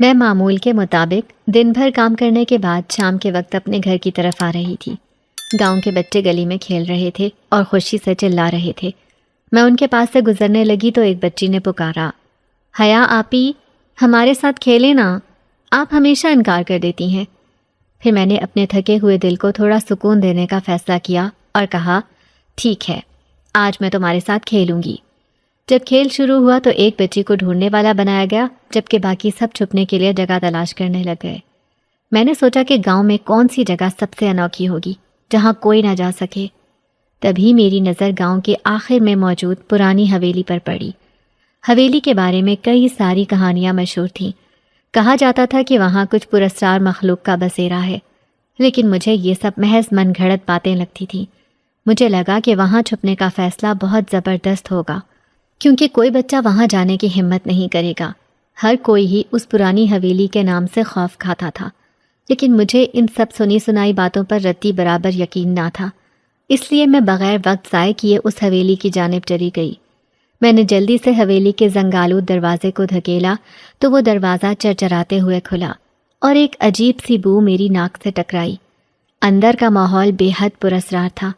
میں معمول کے مطابق دن بھر کام کرنے کے بعد شام کے وقت اپنے گھر کی طرف آ رہی تھی۔ گاؤں کے بچے گلی میں کھیل رہے تھے اور خوشی سے چلا رہے تھے۔ میں ان کے پاس سے گزرنے لگی تو ایک بچی نے پکارا، حیا آپی، ہمارے ساتھ کھیلیں نا، آپ ہمیشہ انکار کر دیتی ہیں۔ پھر میں نے اپنے تھکے ہوئے دل کو تھوڑا سکون دینے کا فیصلہ کیا اور کہا، ٹھیک ہے، آج میں تمہارے ساتھ کھیلوں گی۔ جب کھیل شروع ہوا تو ایک بچی کو ڈھونڈنے والا بنایا گیا، جبکہ باقی سب چھپنے کے لیے جگہ تلاش کرنے لگ گئے۔ میں نے سوچا کہ گاؤں میں کون سی جگہ سب سے انوکھی ہوگی جہاں کوئی نہ جا سکے۔ تبھی میری نظر گاؤں کے آخر میں موجود پرانی حویلی پر پڑی۔ حویلی کے بارے میں کئی ساری کہانیاں مشہور تھیں۔ کہا جاتا تھا کہ وہاں کچھ پراسرار مخلوق کا بسیرا ہے، لیکن مجھے یہ سب محض من گھڑت باتیں لگتی تھیں۔ مجھے لگا کہ وہاں چھپنے کا فیصلہ بہت زبردست ہوگا، کیونکہ کوئی بچہ وہاں جانے کی ہمت نہیں کرے گا۔ ہر کوئی ہی اس پرانی حویلی کے نام سے خوف کھاتا تھا، لیکن مجھے ان سب سنی سنائی باتوں پر رتی برابر یقین نہ تھا، اس لیے میں بغیر وقت ضائع کیے اس حویلی کی جانب چلی گئی۔ میں نے جلدی سے حویلی کے زنگالود دروازے کو دھکیلا تو وہ دروازہ چرچراتے ہوئے کھلا اور ایک عجیب سی بو میری ناک سے ٹکرائی۔ اندر کا ماحول بے حد پراسرار تھا،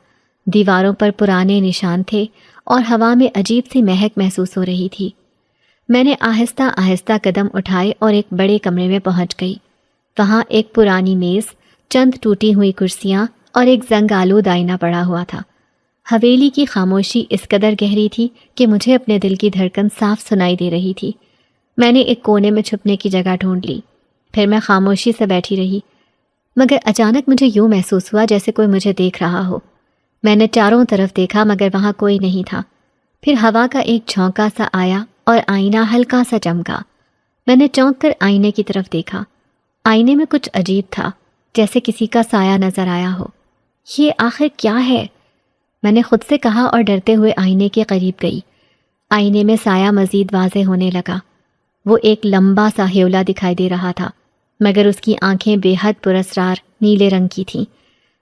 دیواروں پر پرانے نشان تھے اور ہوا میں عجیب سی مہک محسوس ہو رہی تھی۔ میں نے آہستہ آہستہ قدم اٹھائے اور ایک بڑے کمرے میں پہنچ گئی۔ وہاں ایک پرانی میز، چند ٹوٹی ہوئی کرسیاں اور ایک زنگ آلود آئینہ پڑا ہوا تھا۔ حویلی کی خاموشی اس قدر گہری تھی کہ مجھے اپنے دل کی دھڑکن صاف سنائی دے رہی تھی۔ میں نے ایک کونے میں چھپنے کی جگہ ڈھونڈ لی، پھر میں خاموشی سے بیٹھی رہی، مگر اچانک مجھے یوں محسوس ہوا جیسے کوئی مجھے دیکھ رہا ہو۔ میں نے چاروں طرف دیکھا مگر وہاں کوئی نہیں تھا۔ پھر ہوا کا ایک جھونکا سا آیا اور آئینہ ہلکا سا چمکا۔ میں نے چونک کر آئینے کی طرف دیکھا۔ آئینے میں کچھ عجیب تھا، جیسے کسی کا سایہ نظر آیا ہو۔ یہ آخر کیا ہے؟ میں نے خود سے کہا اور ڈرتے ہوئے آئینے کے قریب گئی۔ آئینے میں سایہ مزید واضح ہونے لگا۔ وہ ایک لمبا سا ہیولا دکھائی دے رہا تھا، مگر اس کی آنکھیں بے حد پراسرار نیلے رنگ کی تھیں۔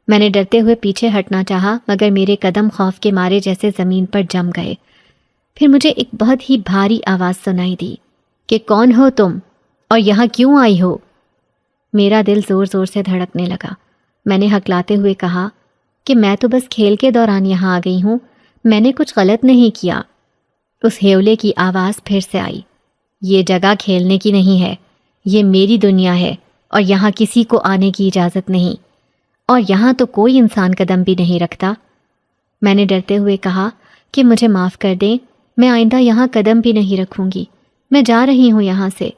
میں نے ڈرتے ہوئے پیچھے ہٹنا چاہا مگر میرے قدم خوف کے مارے جیسے زمین پر جم گئے۔ پھر مجھے ایک بہت ہی بھاری آواز سنائی دی کہ کون ہو تم اور یہاں کیوں آئی ہو؟ میرا دل زور زور سے دھڑکنے لگا۔ میں نے ہکلاتے ہوئے کہا کہ میں تو بس کھیل کے دوران یہاں آ گئی ہوں، میں نے کچھ غلط نہیں کیا۔ اس ہیولے کی آواز پھر سے آئی، یہ جگہ کھیلنے کی نہیں ہے، یہ میری دنیا ہے اور یہاں کسی کو آنے کی اجازت نہیں، اور یہاں تو کوئی انسان قدم بھی نہیں رکھتا۔ میں نے ڈرتے ہوئے کہا کہ مجھے معاف کر دیں، میں آئندہ یہاں قدم بھی نہیں رکھوں گی، میں جا رہی ہوں یہاں سے۔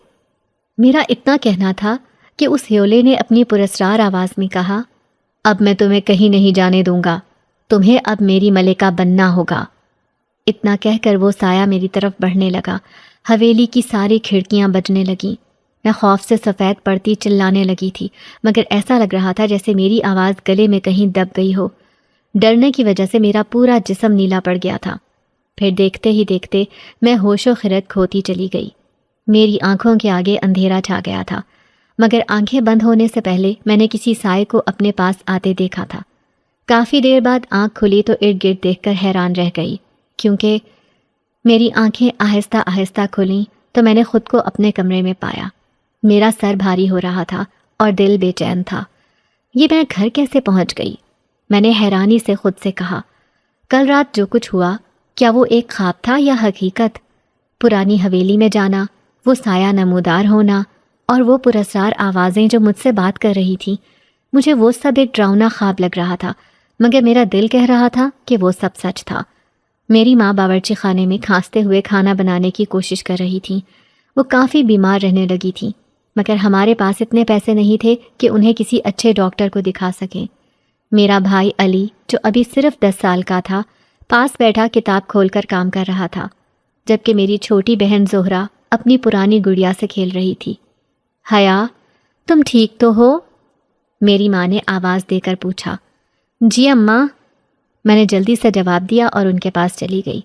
میرا اتنا کہنا تھا کہ اس ہیولے نے اپنی پراسرار آواز میں کہا، اب میں تمہیں کہیں نہیں جانے دوں گا، تمہیں اب میری ملکہ بننا ہوگا۔ اتنا کہہ کر وہ سایہ میری طرف بڑھنے لگا۔ حویلی کی ساری کھڑکیاں بجنے لگیں۔ میں خوف سے سفید پڑتی چلانے لگی تھی، مگر ایسا لگ رہا تھا جیسے میری آواز گلے میں کہیں دب گئی ہو۔ ڈرنے کی وجہ سے میرا پورا جسم نیلا پڑ گیا تھا۔ پھر دیکھتے ہی دیکھتے میں ہوش و خرد کھوتی چلی گئی۔ میری آنکھوں کے آگے اندھیرا چھا گیا تھا، مگر آنکھیں بند ہونے سے پہلے میں نے کسی سائے کو اپنے پاس آتے دیکھا تھا۔ کافی دیر بعد آنکھ کھلی تو ارد گرد دیکھ کر حیران رہ گئی، کیونکہ میری آنکھیں آہستہ آہستہ کھلیں تو میں نے خود کو اپنے کمرے میں پایا۔ میرا سر بھاری ہو رہا تھا اور دل بے چین تھا۔ یہ میں گھر کیسے پہنچ گئی؟ میں نے حیرانی سے خود سے کہا، کل رات جو کچھ ہوا کیا وہ ایک خواب تھا یا حقیقت؟ پرانی حویلی میں جانا، وہ سایہ نمودار ہونا اور وہ پراسرار آوازیں جو مجھ سے بات کر رہی تھیں، مجھے وہ سب ایک ڈراؤنا خواب لگ رہا تھا، مگر میرا دل کہہ رہا تھا کہ وہ سب سچ تھا۔ میری ماں باورچی خانے میں کھانستے ہوئے کھانا بنانے کی کوشش کر رہی تھیں۔ وہ کافی بیمار رہنے لگی تھیں، مگر ہمارے پاس اتنے پیسے نہیں تھے کہ انہیں کسی اچھے ڈاکٹر کو دکھا سکیں۔ میرا بھائی علی، جو ابھی صرف 10 سال کا تھا، پاس بیٹھا کتاب کھول کر کام کر رہا تھا، جبکہ میری چھوٹی بہن زہرا اپنی پرانی گڑیا سے کھیل رہی تھی۔ حیا، تم ٹھیک تو ہو؟ میری ماں نے آواز دے کر پوچھا۔ جی اماں، میں نے جلدی سے جواب دیا اور ان کے پاس چلی گئی۔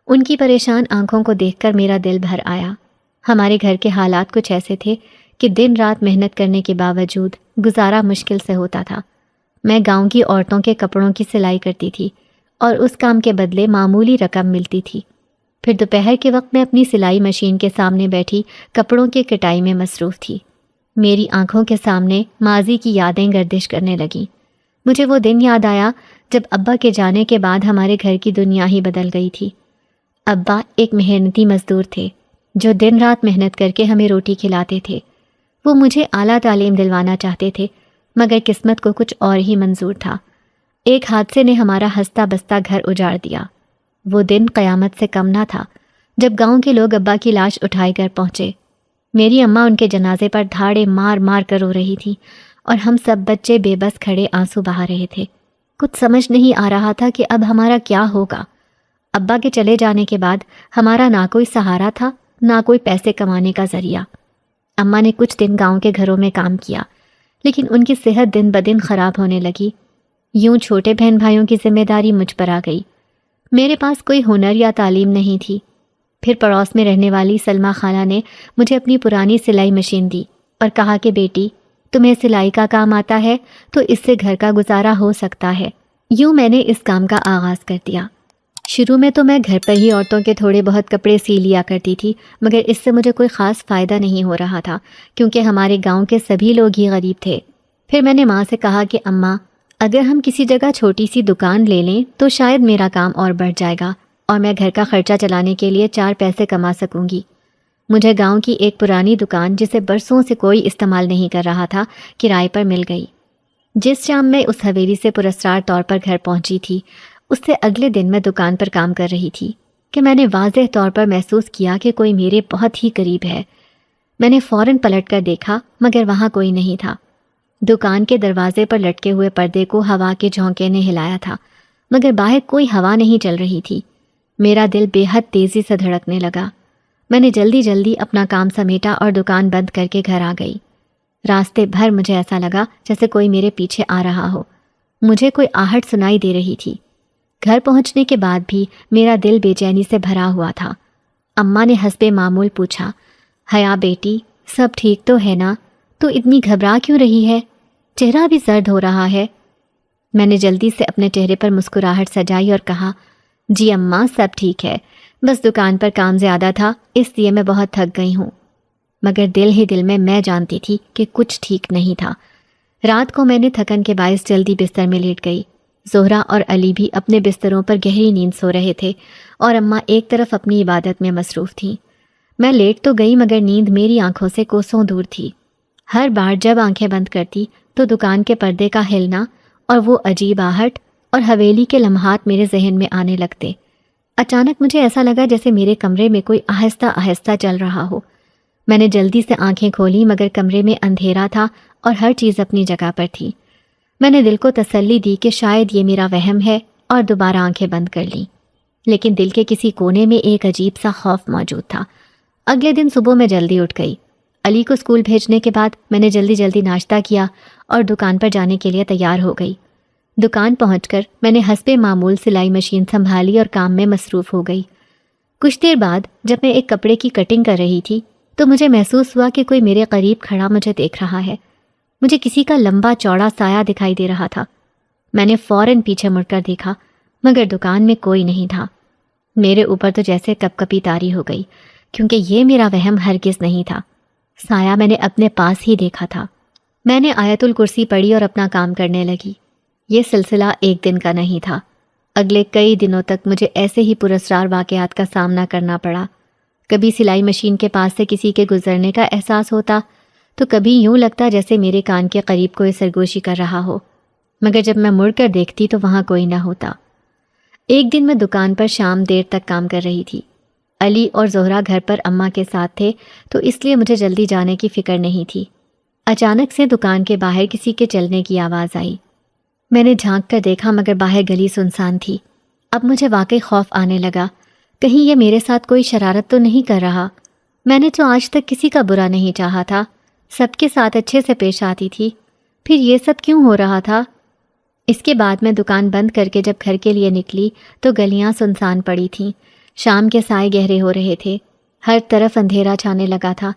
ان کی پریشان آنکھوں کو دیکھ کر میرا دل بھر آیا۔ ہمارے گھر کے حالات کچھ ایسے تھے کہ دن رات محنت کرنے کے باوجود گزارا مشکل سے ہوتا تھا۔ میں گاؤں کی عورتوں کے کپڑوں کی سلائی کرتی تھی اور اس کام کے بدلے معمولی رقم ملتی تھی۔ پھر دوپہر کے وقت میں اپنی سلائی مشین کے سامنے بیٹھی کپڑوں کی کٹائی میں مصروف تھی۔ میری آنکھوں کے سامنے ماضی کی یادیں گردش کرنے لگیں۔ مجھے وہ دن یاد آیا جب ابا کے جانے کے بعد ہمارے گھر کی دنیا ہی بدل گئی تھی۔ ابا ایک محنتی مزدور تھے جو دن رات محنت کر کے ہمیں روٹی کھلاتے تھے۔ وہ مجھے اعلیٰ تعلیم دلوانا چاہتے تھے، مگر قسمت کو کچھ اور ہی منظور تھا۔ ایک حادثے نے ہمارا ہنستا بستا گھر اجاڑ دیا۔ وہ دن قیامت سے کم نہ تھا جب گاؤں کے لوگ ابا کی لاش اٹھائے کر پہنچے۔ میری اماں ان کے جنازے پر دھاڑے مار مار کر رو رہی تھی اور ہم سب بچے بے بس کھڑے آنسو بہا رہے تھے۔ کچھ سمجھ نہیں آ رہا تھا کہ اب ہمارا کیا ہوگا۔ ابا کے چلے جانے کے بعد ہمارا نہ کوئی سہارا تھا، نہ کوئی پیسے کمانے کا ذریعہ۔ اماں نے کچھ دن گاؤں کے گھروں میں کام کیا، لیکن ان کی صحت دن بدن خراب ہونے لگی۔ یوں چھوٹے بہن بھائیوں کی ذمہ داری مجھ پر آ گئی۔ میرے پاس کوئی ہنر یا تعلیم نہیں تھی۔ پھر پڑوس میں رہنے والی سلمیٰ خالہ نے مجھے اپنی پرانی سلائی مشین دی اور کہا کہ بیٹی، تمہیں سلائی کا کام آتا ہے تو اس سے گھر کا گزارا ہو سکتا ہے۔ یوں میں نے اس کام کا آغاز کر دیا۔ شروع میں تو میں گھر پر ہی عورتوں کے تھوڑے بہت کپڑے سی لیا کرتی تھی، مگر اس سے مجھے کوئی خاص فائدہ نہیں ہو رہا تھا کیونکہ ہمارے گاؤں کے سبھی لوگ ہی غریب تھے۔ پھر میں نے ماں سے کہا کہ اماں، اگر ہم کسی جگہ چھوٹی سی دکان لے لیں تو شاید میرا کام اور بڑھ جائے گا اور میں گھر کا خرچہ چلانے کے لیے 4 پیسے کما سکوں گی۔ مجھے گاؤں کی ایک پرانی دکان جسے برسوں سے کوئی استعمال نہیں کر رہا تھا کرائے پر مل گئی۔ جس شام میں اس حویلی سے پراسرار طور پر گھر پہنچی تھی، اس سے اگلے دن میں دکان پر کام کر رہی تھی کہ میں نے واضح طور پر محسوس کیا کہ کوئی میرے بہت ہی قریب ہے۔ میں نے فوراً پلٹ کر دیکھا مگر وہاں کوئی نہیں تھا۔ دکان کے دروازے پر لٹکے ہوئے پردے کو ہوا کے جھونکے نے ہلایا تھا، مگر باہر کوئی ہوا نہیں چل رہی تھی۔ میرا دل بے حد تیزی سے دھڑکنے لگا۔ میں نے جلدی جلدی اپنا کام سمیٹا اور دکان بند کر کے گھر آ گئی۔ راستے بھر مجھے ایسا لگا جیسے کوئی میرے پیچھے آ رہا ہو۔ مجھے کوئی آہٹ سنائی دے رہی تھی۔ گھر پہنچنے کے بعد بھی میرا دل بے چینی سے بھرا ہوا تھا۔ اماں نے حسب معمول پوچھا، حیا بیٹی، سب ٹھیک تو ہے نا؟ تو اتنی گھبرا کیوں رہی ہے؟ چہرہ بھی زرد ہو رہا ہے۔ میں نے جلدی سے اپنے چہرے پر مسکراہٹ سجائی اور کہا، جی اماں، سب ٹھیک ہے، بس دکان پر کام زیادہ تھا اس لیے میں بہت تھک گئی ہوں۔ مگر دل ہی دل میں جانتی تھی کہ کچھ ٹھیک نہیں تھا۔ رات کو میں نے تھکن کے باعث جلدی بستر میں لیٹ گئی۔ زہرا اور علی بھی اپنے بستروں پر گہری نیند سو رہے تھے اور اماں ایک طرف اپنی عبادت میں مصروف تھیں۔ میں لیٹ تو گئی مگر نیند میری آنکھوں سے کوسوں دور تھی۔ ہر بار جب آنکھیں بند کرتی تو دکان کے پردے کا ہلنا اور وہ عجیب آہٹ اور حویلی کے لمحات میرے ذہن میں آنے لگتے۔ اچانک مجھے ایسا لگا جیسے میرے کمرے میں کوئی آہستہ آہستہ چل رہا ہو۔ میں نے جلدی سے آنکھیں کھولی مگر کمرے میں اندھیرا تھا اور ہر چیز اپنی جگہ پر تھی۔ میں نے دل کو تسلی دی کہ شاید یہ میرا وہم ہے اور دوبارہ آنکھیں بند کر لیں، لیکن دل کے کسی کونے میں ایک عجیب سا خوف موجود تھا۔ اگلے دن صبح میں جلدی اٹھ گئی۔ علی کو اسکول بھیجنے کے بعد میں نے جلدی جلدی ناشتہ کیا اور دکان پر جانے کے لیے تیار ہو گئی۔ دکان پہنچ کر میں نے حسب معمول سلائی مشین سنبھالی اور کام میں مصروف ہو گئی۔ کچھ دیر بعد جب میں ایک کپڑے کی کٹنگ کر رہی تھی تو مجھے محسوس ہوا کہ کوئی میرے قریب کھڑا مجھے دیکھ رہا ہے۔ مجھے کسی کا لمبا چوڑا سایہ دکھائی دے رہا تھا۔ میں نے فوراً پیچھے مڑ کر دیکھا مگر دکان میں کوئی نہیں تھا۔ میرے اوپر تو جیسے کپ کپی طاری ہو گئی کیونکہ یہ میرا وہم ہرگز نہیں تھا۔ سایہ میں نے اپنے پاس ہی دیکھا تھا۔ میں نے آیت الکرسی پڑھی اور اپنا کام کرنے لگی۔ یہ سلسلہ ایک دن کا نہیں تھا۔ اگلے کئی دنوں تک مجھے ایسے ہی پراسرار واقعات کا سامنا کرنا پڑا۔ کبھی سلائی مشین کے پاس سے کسی کے گزرنے کا احساس ہوتا تو کبھی یوں لگتا جیسے میرے کان کے قریب کوئی سرگوشی کر رہا ہو، مگر جب میں مڑ کر دیکھتی تو وہاں کوئی نہ ہوتا۔ ایک دن میں دکان پر شام دیر تک کام کر رہی تھی۔ علی اور زہرا گھر پر اماں کے ساتھ تھے تو اس لیے مجھے جلدی جانے کی فکر نہیں تھی۔ اچانک سے دکان کے باہر کسی کے چلنے کی آواز آئی۔ میں نے جھانک کر دیکھا مگر باہر گلی سنسان تھی۔ اب مجھے واقعی خوف آنے لگا، کہیں یہ میرے ساتھ کوئی شرارت تو نہیں کر رہا۔ میں نے تو آج تک کسی کا برا نہیں چاہا تھا، سب کے ساتھ اچھے سے پیش آتی تھی، پھر یہ سب کیوں ہو رہا تھا؟ اس کے بعد میں دکان بند کر کے جب گھر کے لیے نکلی تو گلیاں سنسان پڑی تھیں۔ شام کے سائے گہرے ہو رہے تھے، ہر طرف اندھیرا چھانے لگا تھا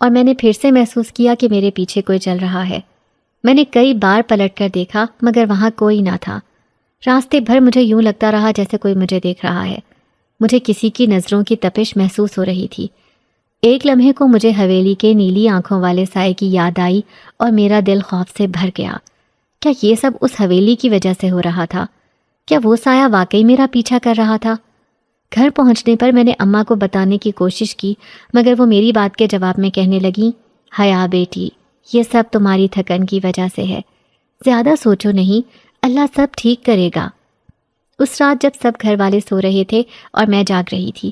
اور میں نے پھر سے محسوس کیا کہ میرے پیچھے کوئی چل رہا ہے۔ میں نے کئی بار پلٹ کر دیکھا مگر وہاں کوئی نہ تھا۔ راستے بھر مجھے یوں لگتا رہا جیسے کوئی مجھے دیکھ رہا ہے۔ مجھے کسی کی نظروں کی تپش محسوس ہو رہی تھی۔ ایک لمحے کو مجھے حویلی کے نیلی آنکھوں والے سائے کی یاد آئی اور میرا دل خوف سے بھر گیا۔ کیا یہ سب اس حویلی کی وجہ سے ہو رہا تھا؟ کیا وہ سایہ واقعی میرا پیچھا کر رہا تھا؟ گھر پہنچنے پر میں نے اماں کو بتانے کی کوشش کی، مگر وہ میری بات کے جواب میں کہنے لگیں، حیا بیٹی، یہ سب تمہاری تھکن کی وجہ سے ہے، زیادہ سوچو نہیں، اللہ سب ٹھیک کرے گا۔ اس رات جب سب گھر والے سو رہے تھے اور میں جاگ رہی تھی،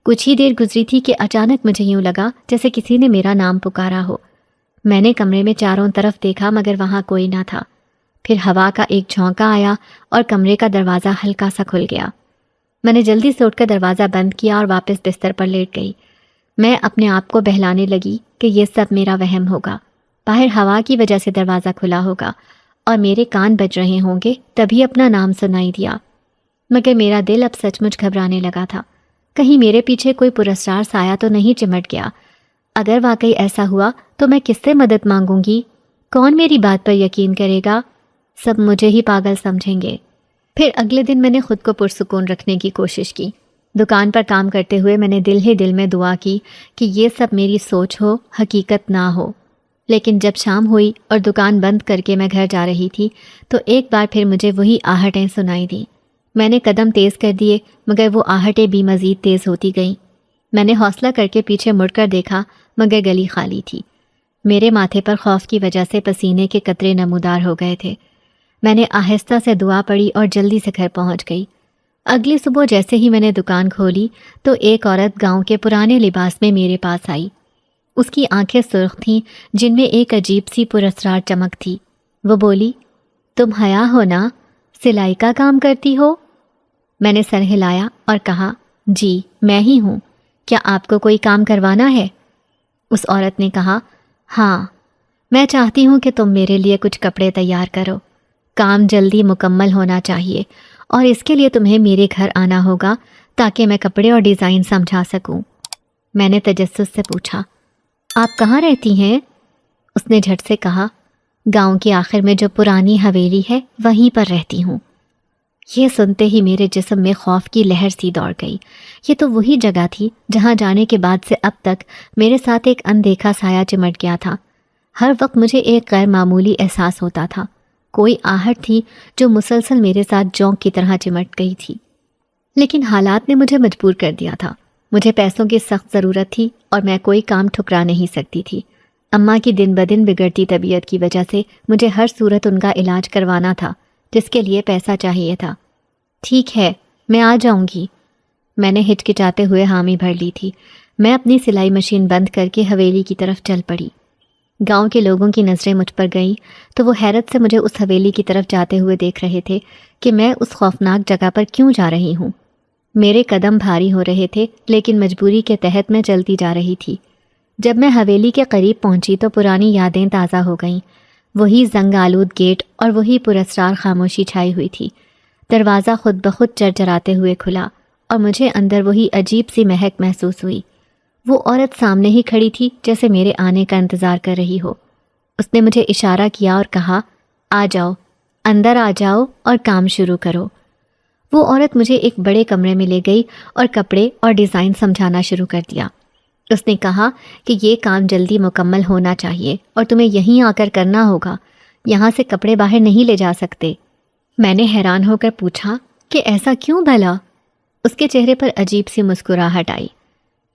کچھ ہی دیر گزری تھی کہ اچانک مجھے یوں لگا جیسے کسی نے میرا نام پکارا ہو۔ میں نے کمرے میں چاروں طرف دیکھا مگر وہاں کوئی نہ تھا۔ پھر ہوا کا ایک جھونکا آیا اور کمرے کا دروازہ ہلکا سا کھل گیا۔ میں نے جلدی سے اٹھ کر دروازہ بند کیا اور واپس بستر پر لیٹ گئی۔ میں اپنے آپ کو بہلانے لگی کہ یہ سب میرا وہم ہوگا، باہر ہوا کی وجہ سے دروازہ کھلا ہوگا اور میرے کان بج رہے ہوں گے، تبھی اپنا نام سنائی دیا۔ مگر میرا دل اب سچ مچ گھبرانے لگا تھا، کہیں میرے پیچھے کوئی پراسرار سایہ تو نہیں چمٹ گیا۔ اگر واقعی ایسا ہوا تو میں کس سے مدد مانگوں گی؟ کون میری بات پر یقین کرے گا؟ سب مجھے ہی پاگل سمجھیں گے۔ پھر اگلے دن میں نے خود کو پرسکون رکھنے کی کوشش کی۔ دکان پر کام کرتے ہوئے میں نے دل ہی دل میں دعا کی کہ یہ سب میری سوچ ہو، حقیقت نہ ہو۔ لیکن جب شام ہوئی اور دکان بند کر کے میں گھر جا رہی تھی تو ایک بار پھر مجھے وہی آہٹیں سنائی دیں۔ میں نے قدم تیز کر دیے مگر وہ آہٹیں بھی مزید تیز ہوتی گئیں۔ میں نے حوصلہ کر کے پیچھے مڑ کر دیکھا مگر گلی خالی تھی۔ میرے ماتھے پر خوف کی وجہ سے پسینے کے قطرے نمودار ہو گئے تھے۔ میں نے آہستہ سے دعا پڑھی اور جلدی سے گھر پہنچ گئی۔ اگلی صبح جیسے ہی میں نے دکان کھولی تو ایک عورت گاؤں کے پرانے لباس میں میرے پاس آئی۔ اس کی آنکھیں سرخ تھیں جن میں ایک عجیب سی پراسرار چمک تھی۔ وہ بولی، تم حیا ہو نا؟ سلائی کا کام کرتی ہو؟ میں نے سر ہلایا اور کہا، جی میں ہی ہوں، کیا آپ کو کوئی کام کروانا ہے؟ اس عورت نے کہا، ہاں، میں چاہتی ہوں کہ تم میرے لیے کچھ کپڑے تیار کرو۔ کام جلدی مکمل ہونا چاہیے اور اس کے لیے تمہیں میرے گھر آنا ہوگا تاکہ میں کپڑے اور ڈیزائن سمجھا سکوں۔ میں نے تجسس سے پوچھا، آپ کہاں رہتی ہیں؟ اس نے جھٹ سے کہا، گاؤں کے آخر میں جو پرانی حویلی ہے وہیں پر رہتی ہوں۔ یہ سنتے ہی میرے جسم میں خوف کی لہر سی دوڑ گئی۔ یہ تو وہی جگہ تھی جہاں جانے کے بعد سے اب تک میرے ساتھ ایک اندیکھا سایہ چمٹ گیا تھا۔ ہر وقت مجھے ایک غیر معمولی احساس ہوتا تھا، کوئی آہٹ تھی جو مسلسل میرے ساتھ جونک کی طرح چمٹ گئی تھی۔ لیکن حالات نے مجھے مجبور کر دیا تھا۔ مجھے پیسوں کی سخت ضرورت تھی اور میں کوئی کام ٹھکرا نہیں سکتی تھی۔ اماں کی دن بدن بگڑتی طبیعت کی وجہ سے مجھے ہر صورت ان کا علاج کروانا تھا، جس کے لیے پیسہ چاہیے تھا۔ ٹھیک ہے، میں آ جاؤں گی، میں نے ہچکچاتے ہوئے حامی بھر لی تھی۔ میں اپنی سلائی مشین بند کر کے حویلی کی طرف چل پڑی۔ گاؤں کے لوگوں کی نظریں مجھ پر گئیں تو وہ حیرت سے مجھے اس حویلی کی طرف جاتے ہوئے دیکھ رہے تھے کہ میں اس خوفناک جگہ پر کیوں جا رہی ہوں۔ میرے قدم بھاری ہو رہے تھے لیکن مجبوری کے تحت میں چلتی جا رہی تھی۔ جب میں حویلی کے قریب پہنچی تو پرانی یادیں تازہ ہو گئیں۔ وہی زنگ آلود گیٹ اور وہی پراسرار خاموشی چھائی ہوئی تھی۔ دروازہ خود بخود چرچراتے ہوئے کھلا اور مجھے اندر وہی عجیب سی مہک محسوس ہوئی۔ وہ عورت سامنے ہی کھڑی تھی جیسے میرے آنے کا انتظار کر رہی ہو۔ اس نے مجھے اشارہ کیا اور کہا، آ جاؤ، اندر آ جاؤ اور کام شروع کرو۔ وہ عورت مجھے ایک بڑے کمرے میں لے گئی اور کپڑے اور ڈیزائن سمجھانا شروع کر دیا۔ اس نے کہا کہ یہ کام جلدی مکمل ہونا چاہیے اور تمہیں یہیں آ کر کرنا ہوگا، یہاں سے کپڑے باہر نہیں لے جا سکتے۔ میں نے حیران ہو کر پوچھا کہ ایسا کیوں بھلا؟ اس کے چہرے پر عجیب سی مسکراہٹ آئی۔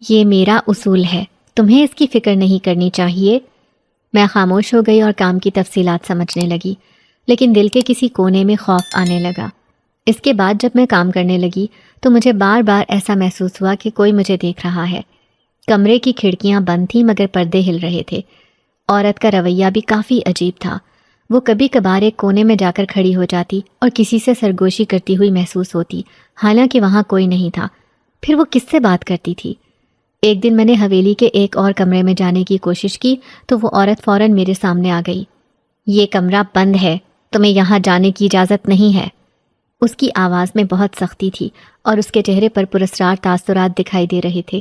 یہ میرا اصول ہے، تمہیں اس کی فکر نہیں کرنی چاہیے۔ میں خاموش ہو گئی اور کام کی تفصیلات سمجھنے لگی، لیکن دل کے کسی کونے میں خوف آنے لگا۔ اس کے بعد جب میں کام کرنے لگی تو مجھے بار بار ایسا محسوس ہوا کہ کوئی مجھے دیکھ رہا ہے۔ کمرے کی کھڑکیاں بند تھیں مگر پردے ہل رہے تھے۔ عورت کا رویہ بھی کافی عجیب تھا۔ وہ کبھی کبھار ایک کونے میں جا کر کھڑی ہو جاتی اور کسی سے سرگوشی کرتی ہوئی محسوس ہوتی، حالانکہ وہاں کوئی نہیں تھا۔ پھر وہ کس سے بات کرتی تھی؟ ایک دن میں نے حویلی کے ایک اور کمرے میں جانے کی کوشش کی تو وہ عورت فوراً میرے سامنے آ گئی۔ یہ کمرہ بند ہے، تمہیں یہاں جانے کی اجازت نہیں ہے۔ اس کی آواز میں بہت سختی تھی اور اس کے چہرے پر پراسرار تاثرات دکھائی دے رہے تھے۔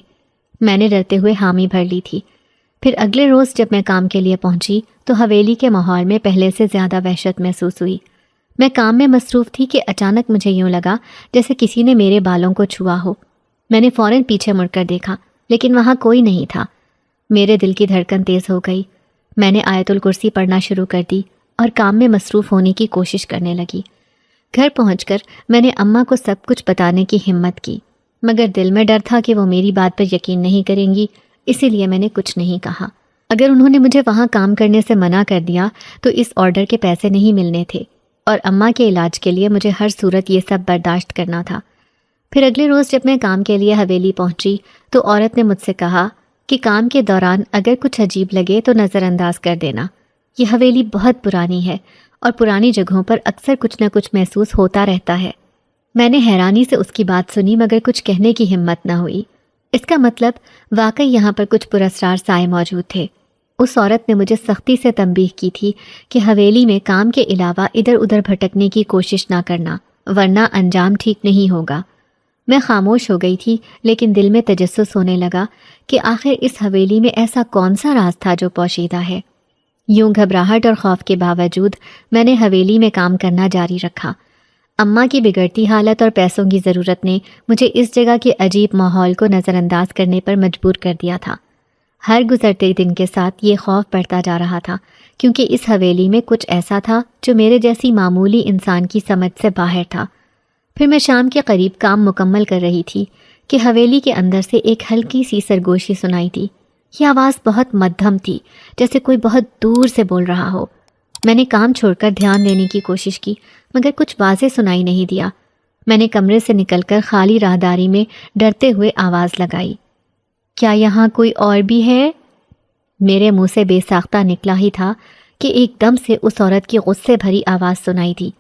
میں نے ڈرتے ہوئے حامی بھر لی تھی۔ پھر اگلے روز جب میں کام کے لیے پہنچی تو حویلی کے ماحول میں پہلے سے زیادہ وحشت محسوس ہوئی۔ میں کام میں مصروف تھی کہ اچانک مجھے یوں لگا جیسے کسی نے میرے بالوں کو چھوا ہو۔ میں نے فوراً پیچھے مڑ کر دیکھا لیکن وہاں کوئی نہیں تھا۔ میرے دل کی دھڑکن تیز ہو گئی۔ میں نے آیت الکرسی پڑھنا شروع کر دی اور کام میں مصروف ہونے کی کوشش کرنے لگی۔ گھر پہنچ کر میں نے اماں کو سب کچھ بتانے کی ہمت کی، مگر دل میں ڈر تھا کہ وہ میری بات پر یقین نہیں کریں گی، اسی لیے میں نے کچھ نہیں کہا۔ اگر انہوں نے مجھے وہاں کام کرنے سے منع کر دیا تو اس آرڈر کے پیسے نہیں ملنے تھے، اور اماں کے علاج کے لیے مجھے ہر صورت یہ سب برداشت کرنا تھا۔ پھر اگلے روز جب میں کام کے لیے حویلی پہنچی تو عورت نے مجھ سے کہا کہ کام کے دوران اگر کچھ عجیب لگے تو نظر انداز کر دینا۔ یہ حویلی بہت پرانی ہے اور پرانی جگہوں پر اکثر کچھ نہ کچھ محسوس ہوتا رہتا ہے۔ میں نے حیرانی سے اس کی بات سنی مگر کچھ کہنے کی ہمت نہ ہوئی۔ اس کا مطلب واقعی یہاں پر کچھ پراسرار سائے موجود تھے۔ اس عورت نے مجھے سختی سے تنبیہ کی تھی کہ حویلی میں کام کے علاوہ ادھر ادھر بھٹکنے کی کوشش نہ کرنا، ورنہ انجام ٹھیک نہیں ہوگا۔ میں خاموش ہو گئی تھی لیکن دل میں تجسس ہونے لگا کہ آخر اس حویلی میں ایسا کون سا راز تھا جو پوشیدہ ہے۔ یوں گھبراہٹ اور خوف کے باوجود میں نے حویلی میں کام کرنا جاری رکھا۔ اماں کی بگڑتی حالت اور پیسوں کی ضرورت نے مجھے اس جگہ کے عجیب ماحول کو نظر انداز کرنے پر مجبور کر دیا تھا۔ ہر گزرتے دن کے ساتھ یہ خوف بڑھتا جا رہا تھا کیونکہ اس حویلی میں کچھ ایسا تھا جو میرے جیسی معمولی انسان کی سمجھ سے باہر تھا۔ پھر میں شام کے قریب کام مکمل کر رہی تھی کہ حویلی کے اندر سے ایک ہلکی سی سرگوشی سنائی دی۔ یہ آواز بہت مدھم تھی، جیسے کوئی بہت دور سے بول رہا ہو۔ میں نے کام چھوڑ کر دھیان دینے کی کوشش کی مگر کچھ واضح سنائی نہیں دیا۔ میں نے کمرے سے نکل کر خالی راہداری میں ڈرتے ہوئے آواز لگائی، کیا یہاں کوئی اور بھی ہے؟ میرے منہ سے بے ساختہ نکلا ہی تھا کہ ایک دم سے اس عورت کی غصے بھری آواز سنائی دی،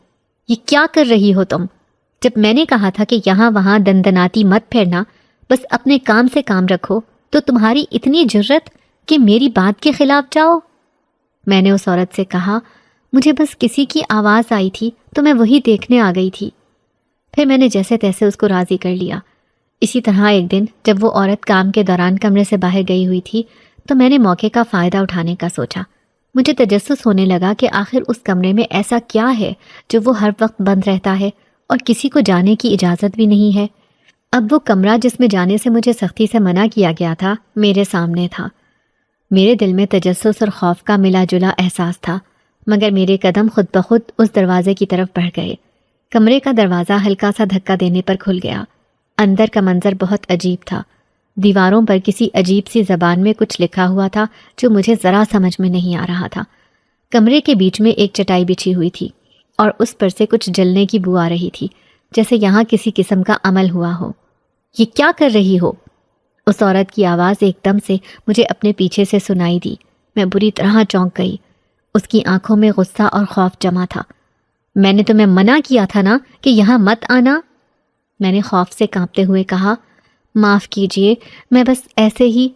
یہ کیا کر رہی ہو تم؟ جب میں نے کہا تھا کہ یہاں وہاں دندناتی مت پھیرنا، بس اپنے کام سے کام رکھو، تو تمہاری اتنی جرت کہ میری بات کے خلاف جاؤ؟ میں نے اس عورت سے کہا، مجھے بس کسی کی آواز آئی تھی تو میں وہی دیکھنے آ گئی تھی۔ پھر میں نے جیسے تیسے اس کو راضی کر لیا۔ اسی طرح ایک دن جب وہ عورت کام کے دوران کمرے سے باہر گئی ہوئی تھی تو میں نے موقع کا فائدہ اٹھانے کا سوچا۔ مجھے تجسس ہونے لگا کہ آخر اس کمرے میں ایسا کیا ہے جو وہ ہر وقت بند رہتا ہے اور کسی کو جانے کی اجازت بھی نہیں ہے۔ اب وہ کمرہ جس میں جانے سے مجھے سختی سے منع کیا گیا تھا میرے سامنے تھا۔ میرے دل میں تجسس اور خوف کا ملا جلا احساس تھا مگر میرے قدم خود بخود اس دروازے کی طرف بڑھ گئے۔ کمرے کا دروازہ ہلکا سا دھکا دینے پر کھل گیا۔ اندر کا منظر بہت عجیب تھا۔ دیواروں پر کسی عجیب سی زبان میں کچھ لکھا ہوا تھا جو مجھے ذرا سمجھ میں نہیں آ رہا تھا۔ کمرے کے بیچ میں ایک چٹائی بچھی ہوئی تھی اور اس پر سے کچھ جلنے کی بو آ رہی تھی، جیسے یہاں کسی قسم کا عمل ہوا ہو۔ یہ کیا کر رہی ہو؟ اس عورت کی آواز ایک دم سے مجھے اپنے پیچھے سے سنائی دی۔ میں بری طرح چونک گئی۔ اس کی آنکھوں میں غصہ اور خوف جمع تھا۔ میں نے تمہیں منع کیا تھا نا کہ یہاں مت آنا؟ میں نے خوف سے کانپتے ہوئے کہا، معاف کیجیے، میں بس ایسے ہی۔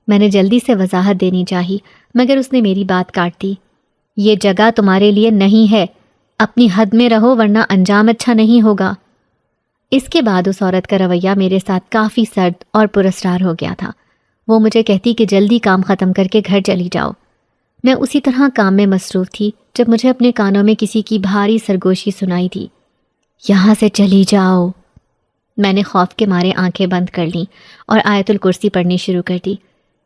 میں نے جلدی سے وضاحت دینی چاہی مگر اس نے میری بات کاٹ دی۔ یہ جگہ تمہارے لیے نہیں ہے، اپنی حد میں رہو ورنہ انجام اچھا نہیں ہوگا۔ اس کے بعد اس عورت کا رویہ میرے ساتھ کافی سرد اور پراسرار ہو گیا تھا۔ وہ مجھے کہتی کہ جلدی کام ختم کر کے گھر چلی جاؤ۔ میں اسی طرح کام میں مصروف تھی جب مجھے اپنے کانوں میں کسی کی بھاری سرگوشی سنائی دی، یہاں سے چلی جاؤ۔ میں نے خوف کے مارے آنکھیں بند کر لیں اور آیت الکرسی پڑھنی شروع کر دی۔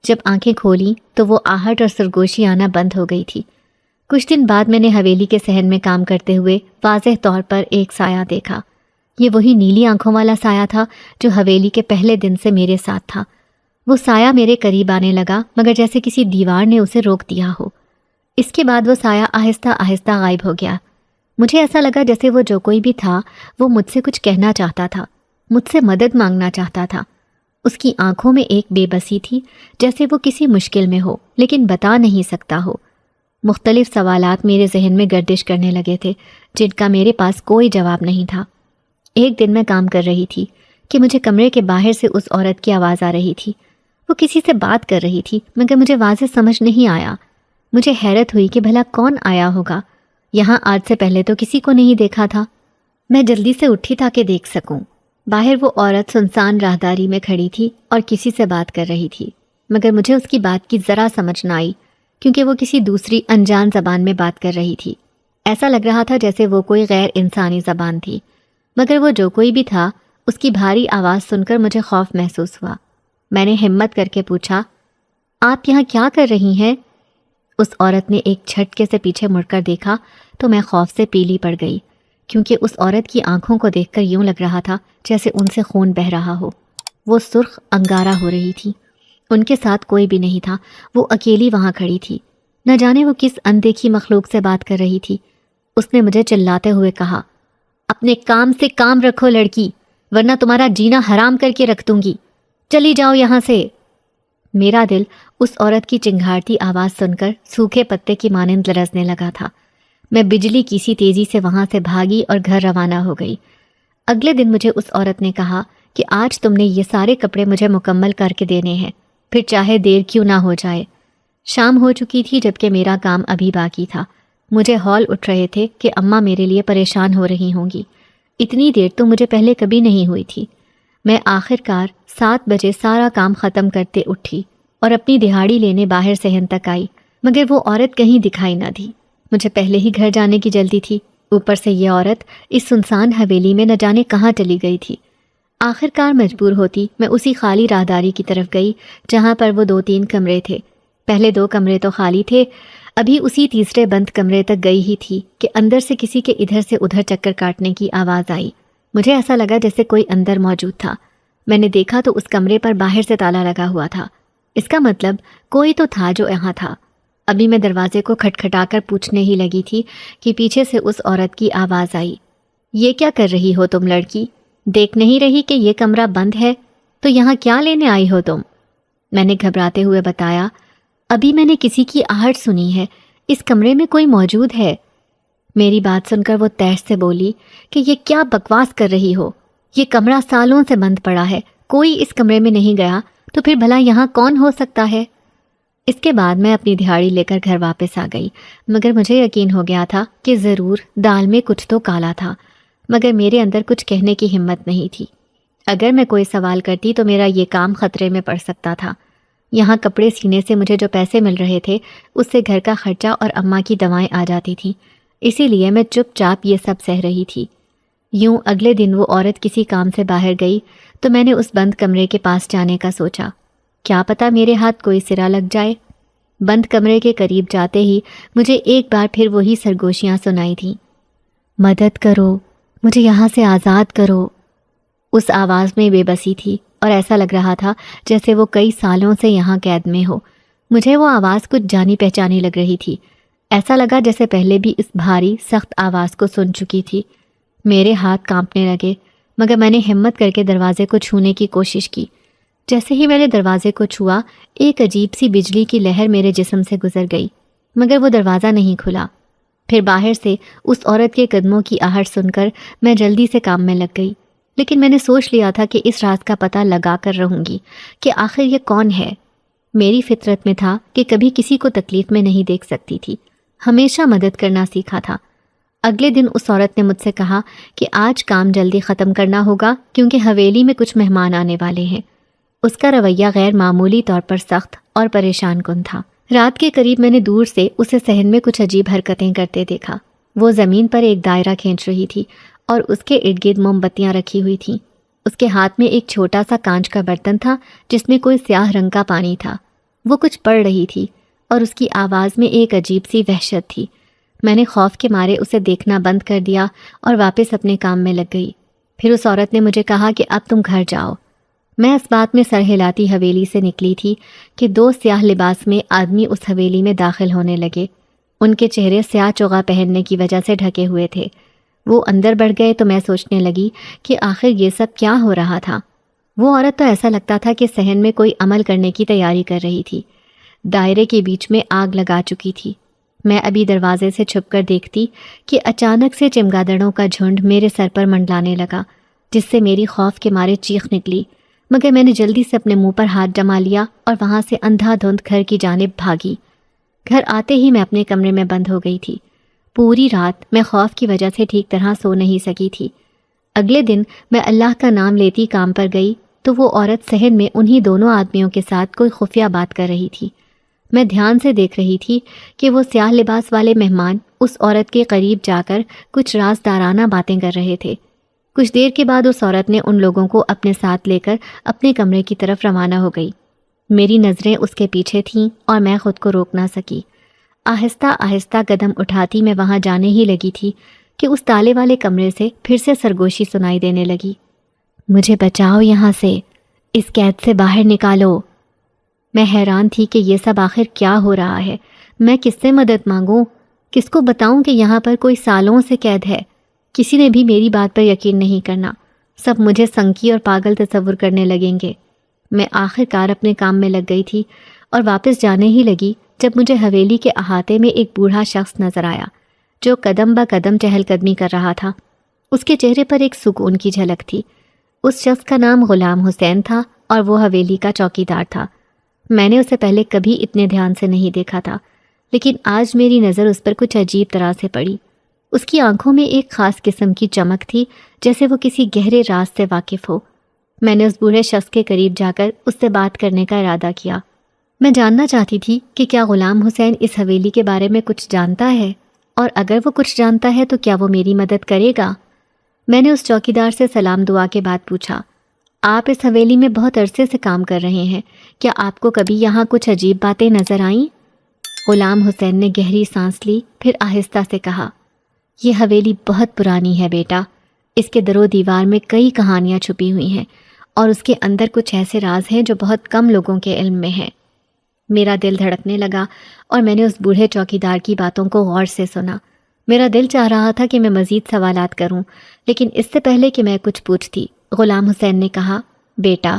جب آنکھیں کھولیں تو وہ آہٹ اور سرگوشی آنا بند ہو گئی تھی۔ کچھ دن بعد میں نے حویلی کے صحن میں کام کرتے ہوئے واضح طور پر ایک سایہ دیکھا۔ یہ وہی نیلی آنکھوں والا سایہ تھا جو حویلی کے پہلے دن سے میرے ساتھ تھا۔ وہ سایہ میرے قریب آنے لگا مگر جیسے کسی دیوار نے اسے روک دیا ہو۔ اس کے بعد وہ سایہ آہستہ آہستہ غائب ہو گیا۔ مجھے ایسا لگا جیسے وہ جو کوئی بھی تھا وہ مجھ سے کچھ کہنا چاہتا تھا، مجھ سے مدد مانگنا چاہتا تھا۔ اس کی آنکھوں میں ایک بے بسی تھی، جیسے وہ کسی مشکل میں ہو لیکن بتا نہیں سکتا ہو۔ مختلف سوالات میرے ذہن میں گردش کرنے لگے تھے جن کا میرے پاس کوئی جواب نہیں تھا۔ ایک دن میں کام کر رہی تھی کہ مجھے کمرے کے باہر سے اس عورت کی آواز آ رہی تھی۔ وہ کسی سے بات کر رہی تھی مگر مجھے واضح سمجھ نہیں آیا۔ مجھے حیرت ہوئی کہ بھلا کون آیا ہوگا، یہاں آج سے پہلے تو کسی کو نہیں دیکھا تھا۔ میں جلدی سے اٹھی تاکہ دیکھ سکوں۔ باہر وہ عورت سنسان راہداری میں کھڑی تھی اور کسی سے بات کر رہی تھی مگر مجھے اس کی بات کی ذرا سمجھ نہ آئی کیونکہ وہ کسی دوسری انجان زبان میں بات کر رہی تھی۔ ایسا لگ رہا تھا جیسے وہ کوئی غیر انسانی زبان تھی، مگر وہ جو کوئی بھی تھا اس کی بھاری آواز سن کر مجھے خوف محسوس ہوا۔ میں نے ہمت کر کے پوچھا، آپ یہاں کیا کر رہی ہیں؟ اس عورت نے ایک جھٹکے سے پیچھے مڑ کر دیکھا تو میں خوف سے پیلی پڑ گئی، کیونکہ اس عورت کی آنکھوں کو دیکھ کر یوں لگ رہا تھا جیسے ان سے خون بہہ رہا ہو۔ وہ سرخ انگارہ ہو رہی تھی، ان کے ساتھ کوئی بھی نہیں تھا، وہ اکیلی وہاں کھڑی تھی۔ نہ جانے وہ کس اندیکھی مخلوق سے بات کر رہی تھی۔ اس نے مجھے چلاتے ہوئے کہا، اپنے کام سے کام رکھو لڑکی، ورنہ تمہارا جینا حرام کر کے رکھ دوں گی، چلی جاؤ یہاں سے۔ میرا دل اس عورت کی چنگھاڑتی آواز سن کر سوکھے پتے کی مانند لرزنے لگا تھا۔ میں بجلی کی سی تیزی سے وہاں سے بھاگی اور گھر روانہ ہو گئی۔ اگلے دن مجھے اس عورت نے کہا کہ آج تم نے یہ سارے کپڑے مجھے مکمل کر کے دینے ہیں، پھر چاہے دیر کیوں نہ ہو جائے۔ شام ہو چکی تھی جبکہ میرا کام ابھی باقی تھا۔ مجھے ہول اٹھ رہے تھے کہ اماں میرے لیے پریشان ہو رہی ہوں گی۔ اتنی دیر تو مجھے پہلے کبھی نہیں ہوئی تھی۔ میں آخر کار 7 بجے سارا کام ختم کرتے اٹھی اور اپنی دہاڑی لینے باہر صحن تک آئی، مگر وہ عورت کہیں دکھائی نہ دی۔ مجھے پہلے ہی گھر جانے کی جلدی تھی، اوپر سے یہ عورت اس سنسان حویلی میں نہ جانے کہاں چلی گئی تھی۔ آخر کار مجبور ہوتی میں اسی خالی راہداری کی طرف گئی جہاں پر وہ 2-3 کمرے تھے۔ پہلے 2 کمرے تو خالی تھے، ابھی اسی تیسرے بند کمرے تک گئی ہی تھی کہ اندر سے کسی کے ادھر سے ادھر چکر کاٹنے کی آواز آئی۔ مجھے ایسا لگا جیسے کوئی اندر موجود تھا۔ میں نے دیکھا تو اس کمرے پر باہر سے تالا لگا ہوا تھا۔ اس کا مطلب کوئی تو تھا جو یہاں تھا۔ ابھی میں دروازے کو کھٹکھٹا کر پوچھنے ہی لگی تھی کہ پیچھے سے اس عورت کی آواز آئی، یہ کیا کر رہی ہو تم لڑکی؟ دیکھ نہیں رہی کہ یہ کمرہ بند ہے؟ تو یہاں کیا لینے آئی ہو تم؟ میں نے گھبراتے ہوئے بتایا، ابھی میں نے کسی کی آہٹ سنی ہے، اس کمرے میں کوئی موجود ہے۔ میری بات سن کر وہ تیش سے بولی کہ یہ کیا بکواس کر رہی ہو؟ یہ کمرہ سالوں سے بند پڑا ہے، کوئی اس کمرے میں نہیں گیا، تو پھر بھلا یہاں کون ہو سکتا ہے؟ اس کے بعد میں اپنی دہاڑی لے کر گھر واپس آ گئی، مگر مجھے یقین ہو گیا تھا کہ ضرور دال میں کچھ تو کالا تھا، مگر میرے اندر کچھ کہنے کی ہمت نہیں تھی۔ اگر میں کوئی سوال کرتی تو میرا یہ کام خطرے میں پڑ سکتا تھا۔ یہاں کپڑے سینے سے مجھے جو پیسے مل رہے تھے اس سے گھر کا خرچہ اور اماں کی دوائیں آ جاتی تھیں، اسی لیے میں چپ چاپ یہ سب سہ رہی تھی۔ یوں اگلے دن وہ عورت کسی کام سے باہر گئی تو میں نے اس بند کمرے کے پاس جانے کا سوچا، کیا پتہ میرے ہاتھ کوئی سرا لگ جائے۔ بند کمرے کے قریب جاتے ہی مجھے ایک بار پھر وہی سرگوشیاں سنائی تھیں، مدد کرو، مجھے یہاں سے آزاد کرو۔ اس آواز میں بے بسی تھی اور ایسا لگ رہا تھا جیسے وہ کئی سالوں سے یہاں قید میں ہو۔ مجھے وہ آواز کچھ جانی پہچانی لگ رہی تھی، ایسا لگا جیسے پہلے بھی اس بھاری سخت آواز کو سن چکی تھی۔ میرے ہاتھ کانپنے لگے، مگر میں نے ہمت کر کے دروازے کو چھونے کی کوشش کی۔ جیسے ہی میں نے دروازے کو چھوا، ایک عجیب سی بجلی کی لہر میرے جسم سے گزر گئی، مگر وہ دروازہ نہیں کھلا۔ پھر باہر سے اس عورت کے قدموں کی آہٹ سن کر میں جلدی سے کام میں لگ گئی، لیکن میں نے سوچ لیا تھا کہ اس راز کا پتہ لگا کر رہوں گی کہ آخر یہ کون ہے۔ میری فطرت میں تھا کہ کبھی کسی کو تکلیف میں نہیں دیکھ سکتی تھی، ہمیشہ مدد کرنا سیکھا تھا۔ اگلے دن اس عورت نے مجھ سے کہا کہ آج کام جلدی ختم کرنا ہوگا کیونکہ حویلی میں کچھ مہمان آنے والے ہیں۔ اس کا رویہ غیر معمولی طور پر سخت اور پریشان کن تھا۔ رات کے قریب میں نے دور سے اسے صحن میں کچھ عجیب حرکتیں کرتے دیکھا۔ وہ زمین پر ایک دائرہ کھینچ رہی تھی اور اس کے ارد گرد موم بتیاں رکھی ہوئی تھیں۔ اس کے ہاتھ میں ایک چھوٹا سا کانچ کا برتن تھا جس میں کوئی سیاہ رنگ کا پانی تھا۔ وہ کچھ پڑھ رہی تھی اور اس کی آواز میں ایک عجیب سی وحشت تھی۔ میں نے خوف کے مارے اسے دیکھنا بند کر دیا اور واپس اپنے کام میں لگ گئی۔ پھر اس عورت نے مجھے کہا کہ اب تم گھر جاؤ۔ میں اس بات میں سر ہلاتی حویلی سے نکلی تھی کہ 2 سیاہ لباس میں آدمی اس حویلی میں داخل ہونے لگے۔ ان کے چہرے سیاہ چوغا پہننے کی وجہ سے ڈھکے ہوئے تھے۔ وہ اندر بڑھ گئے تو میں سوچنے لگی کہ آخر یہ سب کیا ہو رہا تھا۔ وہ عورت تو ایسا لگتا تھا کہ صحن میں کوئی عمل کرنے کی تیاری کر رہی تھی۔ دائرے کے بیچ میں آگ لگا چکی تھی۔ میں ابھی دروازے سے چھپ کر دیکھتی کہ اچانک سے چمگادڑوں کا جھنڈ میرے سر پر منڈلانے لگا، جس سے میری خوف کے مارے چیخ نکلی، مگر میں نے جلدی سے اپنے منہ پر ہاتھ جما لیا اور وہاں سے اندھا دھند گھر کی جانب بھاگی۔ گھر آتے ہی میں اپنے کمرے میں بند ہو گئی تھی۔ پوری رات میں خوف کی وجہ سے ٹھیک طرح سو نہیں سکی تھی۔ اگلے دن میں اللہ کا نام لیتی کام پر گئی تو وہ عورت صحن میں انہی دونوں آدمیوں کے ساتھ کوئی خفیہ بات کر رہی تھی۔ میں دھیان سے دیکھ رہی تھی کہ وہ سیاہ لباس والے مہمان اس عورت کے قریب جا کر کچھ رازدارانہ باتیں کر رہے تھے۔ کچھ دیر کے بعد اس عورت نے ان لوگوں کو اپنے ساتھ لے کر اپنے کمرے کی طرف روانہ ہو گئی۔ میری نظریں اس کے پیچھے تھیں اور میں خود کو روک نہ سکی۔ آہستہ آہستہ قدم اٹھاتی میں وہاں جانے ہی لگی تھی کہ اس تالے والے کمرے سے پھر سے سرگوشی سنائی دینے لگی۔ مجھے بچاؤ، یہاں سے، اس قید سے باہر نکالو۔ میں حیران تھی کہ یہ سب آخر کیا ہو رہا ہے۔ میں کس سے مدد مانگوں؟ کس کو بتاؤں کہ یہاں پر کوئی سالوں سے قید ہے؟ کسی نے بھی میری بات پر یقین نہیں کرنا۔ سب مجھے سنکی اور پاگل تصور کرنے لگیں گے۔ میں آخر کار اپنے کام میں لگ گئی تھی اور واپس جانے ہی لگی جب مجھے حویلی کے احاطے میں ایک بوڑھا شخص نظر آیا جو قدم بہ قدم چہل قدمی کر رہا تھا۔ اس کے چہرے پر ایک سکون کی جھلک تھی۔ اس شخص کا نام غلام حسین تھا اور وہ حویلی کا چوکیدار تھا۔ میں نے اسے پہلے کبھی اتنے دھیان سے نہیں دیکھا تھا، لیکن آج میری نظر اس پر کچھ عجیب طرح سے پڑی۔ اس کی آنکھوں میں ایک خاص قسم کی چمک تھی، جیسے وہ کسی گہرے راز سے واقف ہو۔ میں نے اس بوڑھے شخص کے قریب جا کر اس سے بات کرنے کا ارادہ کیا۔ میں جاننا چاہتی تھی کہ کیا غلام حسین اس حویلی کے بارے میں کچھ جانتا ہے، اور اگر وہ کچھ جانتا ہے تو کیا وہ میری مدد کرے گا۔ میں نے اس چوکیدار سے سلام دعا کے بعد پوچھا، آپ اس حویلی میں بہت عرصے سے کام کر رہے ہیں، کیا آپ کو کبھی یہاں کچھ عجیب باتیں نظر آئیں؟ غلام حسین نے گہری سانس لی، پھر آہستہ سے کہا، یہ حویلی بہت پرانی ہے بیٹا۔ اس کے در و دیوار میں کئی کہانیاں چھپی ہوئی ہیں اور اس کے اندر کچھ ایسے راز ہیں جو بہت کم لوگوں کے علم میں ہیں۔ میرا دل دھڑکنے لگا اور میں نے اس بوڑھے چوکیدار کی باتوں کو غور سے سنا۔ میرا دل چاہ رہا تھا کہ میں مزید سوالات کروں، لیکن اس سے پہلے کہ میں کچھ پوچھتی، غلام حسین نے کہا، بیٹا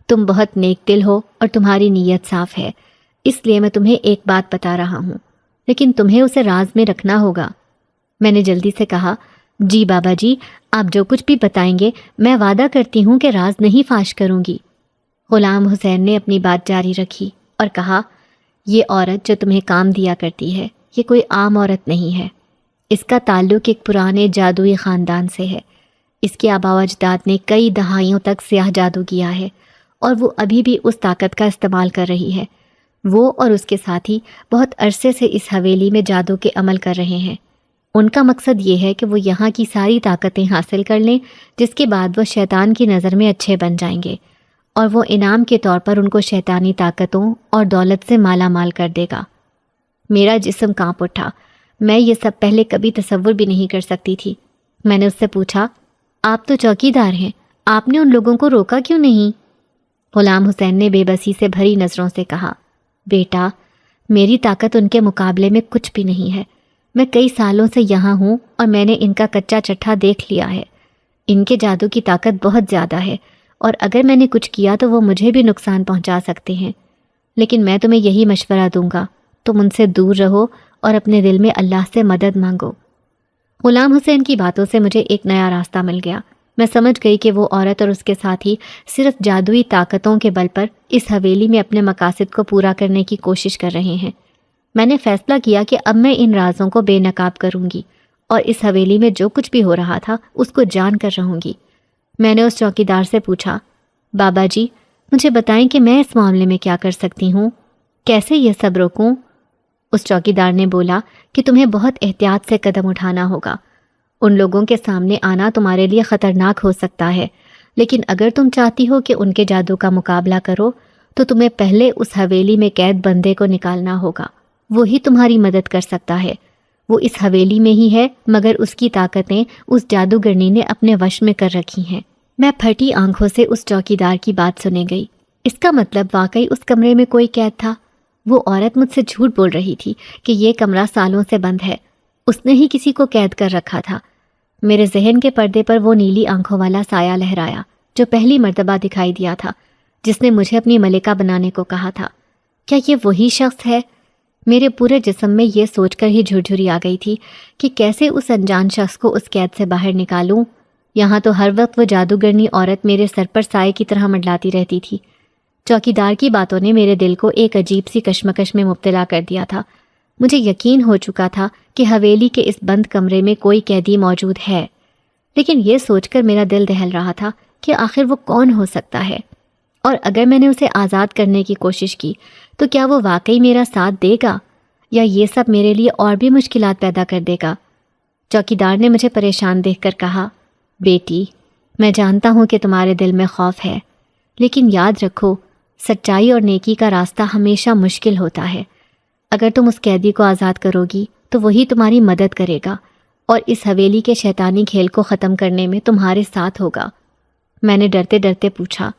تم بہت نیک دل ہو اور تمہاری نیت صاف ہے، اس لیے میں تمہیں ایک بات بتا رہا ہوں، لیکن تمہیں اسے راز میں رکھنا ہوگا۔ میں نے جلدی سے کہا، جی بابا جی، آپ جو کچھ بھی بتائیں گے میں وعدہ کرتی ہوں کہ راز نہیں فاش کروں گی۔ غلام حسین نے اپنی بات جاری رکھی اور کہا، یہ عورت جو تمہیں کام دیا کرتی ہے یہ کوئی عام عورت نہیں ہے۔ اس کا تعلق ایک پرانے جادوئی خاندان سے ہے۔ اس کے آباء و اجداد نے کئی دہائیوں تک سیاہ جادو کیا ہے اور وہ ابھی بھی اس طاقت کا استعمال کر رہی ہے۔ وہ اور اس کے ساتھی بہت عرصے سے اس حویلی میں جادو کے عمل کر رہے ہیں۔ ان کا مقصد یہ ہے کہ وہ یہاں کی ساری طاقتیں حاصل کر لیں، جس کے بعد وہ شیطان کی نظر میں اچھے بن جائیں گے اور وہ انعام کے طور پر ان کو شیطانی طاقتوں اور دولت سے مالا مال کر دے گا۔ میرا جسم کانپ اٹھا۔ میں یہ سب پہلے کبھی تصور بھی نہیں کر سکتی تھی۔ میں نے اس سے پوچھا، آپ تو چوکیدار ہیں، آپ نے ان لوگوں کو روکا کیوں نہیں؟ غلام حسین نے بے بسی سے بھری نظروں سے کہا، بیٹا میری طاقت ان کے مقابلے میں کچھ بھی نہیں ہے۔ میں کئی سالوں سے یہاں ہوں اور میں نے ان کا کچا چٹھا دیکھ لیا ہے۔ ان کے جادو کی طاقت بہت زیادہ ہے اور اگر میں نے کچھ کیا تو وہ مجھے بھی نقصان پہنچا سکتے ہیں، لیکن میں تمہیں یہی مشورہ دوں گا، تم ان سے دور رہو اور اپنے دل میں اللہ سے مدد مانگو۔ غلام حسین کی باتوں سے مجھے ایک نیا راستہ مل گیا۔ میں سمجھ گئی کہ وہ عورت اور اس کے ساتھی صرف جادوئی طاقتوں کے بل پر اس حویلی میں اپنے مقاصد کو پورا کرنے کی کوشش کر رہے ہیں۔ میں نے فیصلہ کیا کہ اب میں ان رازوں کو بے نقاب کروں گی اور اس حویلی میں جو کچھ بھی ہو رہا تھا اس کو جان کر رہوں گی۔ میں نے اس چوکیدار سے پوچھا، بابا جی مجھے بتائیں کہ میں اس معاملے میں کیا کر سکتی ہوں، کیسے یہ سب روکوں؟ اس چوکیدار نے بولا کہ تمہیں بہت احتیاط سے قدم اٹھانا ہوگا۔ ان لوگوں کے سامنے آنا تمہارے لیے خطرناک ہو سکتا ہے، لیکن اگر تم چاہتی ہو کہ ان کے جادو کا مقابلہ کرو تو تمہیں پہلے اس حویلی میں قید بندے کو نکالنا ہوگا۔ وہی تمہاری مدد کر سکتا ہے۔ وہ اس حویلی میں ہی ہے، مگر اس کی طاقتیں اس جادوگرنی نے اپنے وش میں کر رکھی ہیں۔ میں پھٹی آنکھوں سے اس چوکیدار کی بات سنے گئی۔ اس کا مطلب واقعی اس کمرے میں کوئی قید تھا۔ وہ عورت مجھ سے جھوٹ بول رہی تھی کہ یہ کمرہ سالوں سے بند ہے۔ اس نے ہی کسی کو قید کر رکھا تھا۔ میرے ذہن کے پردے پر وہ نیلی آنکھوں والا سایہ لہرایا جو پہلی مرتبہ دکھائی دیا تھا، جس نے مجھے اپنی ملکہ بنانے کو کہا تھا۔ کیا یہ وہی شخص ہے؟ میرے پورے جسم میں یہ سوچ کر ہی جھرجھری آ گئی تھی کہ کیسے اس انجان شخص کو اس قید سے باہر نکالوں۔ یہاں تو ہر وقت وہ جادوگرنی عورت میرے سر پر سائے کی طرح منڈلاتی رہتی تھی۔ چوکیدار کی باتوں نے میرے دل کو ایک عجیب سی کشمکش میں مبتلا کر دیا تھا۔ مجھے یقین ہو چکا تھا کہ حویلی کے اس بند کمرے میں کوئی قیدی موجود ہے، لیکن یہ سوچ کر میرا دل دہل رہا تھا کہ آخر وہ کون ہو سکتا ہے، اور اگر میں نے اسے آزاد کرنے کی کوشش کی تو کیا وہ واقعی میرا ساتھ دے گا یا یہ سب میرے لیے اور بھی مشکلات پیدا کر دے گا؟ چوکیدار نے مجھے پریشان دیکھ کر کہا، بیٹی میں جانتا ہوں کہ تمہارے دل میں خوف ہے، لیکن یاد رکھو سچائی اور نیکی کا راستہ ہمیشہ مشکل ہوتا ہے۔ اگر تم اس قیدی کو آزاد کرو گی تو وہی تمہاری مدد کرے گا اور اس حویلی کے شیطانی کھیل کو ختم کرنے میں تمہارے ساتھ ہوگا۔ میں نے ڈرتے ڈرتے پوچھا،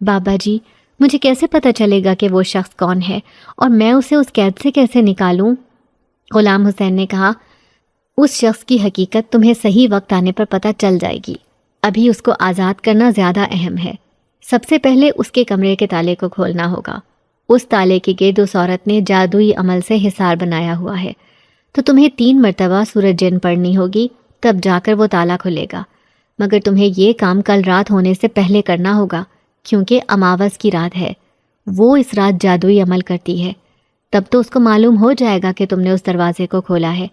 بابا جی مجھے کیسے پتہ چلے گا کہ وہ شخص کون ہے اور میں اسے اس قید سے کیسے نکالوں؟ غلام حسین نے کہا، اس شخص کی حقیقت تمہیں صحیح وقت آنے پر پتہ چل جائے گی، ابھی اس کو آزاد کرنا زیادہ اہم ہے۔ سب سے پہلے اس کے کمرے کے تالے کو کھولنا ہوگا۔ اس تالے کے گرد اس عورت نے جادوئی عمل سے حصار بنایا ہوا ہے، تو تمہیں 3 مرتبہ سورج جن پڑھنی ہوگی، تب جا کر وہ تالا کھلے گا۔ مگر تمہیں یہ کام کل رات ہونے سے پہلے کرنا ہوگا، کیونکہ اماوس کی رات ہے، وہ اس رات جادوئی عمل کرتی ہے۔ تب تو اس کو معلوم ہو جائے گا کہ تم نے اس دروازے کو کھولا ہے،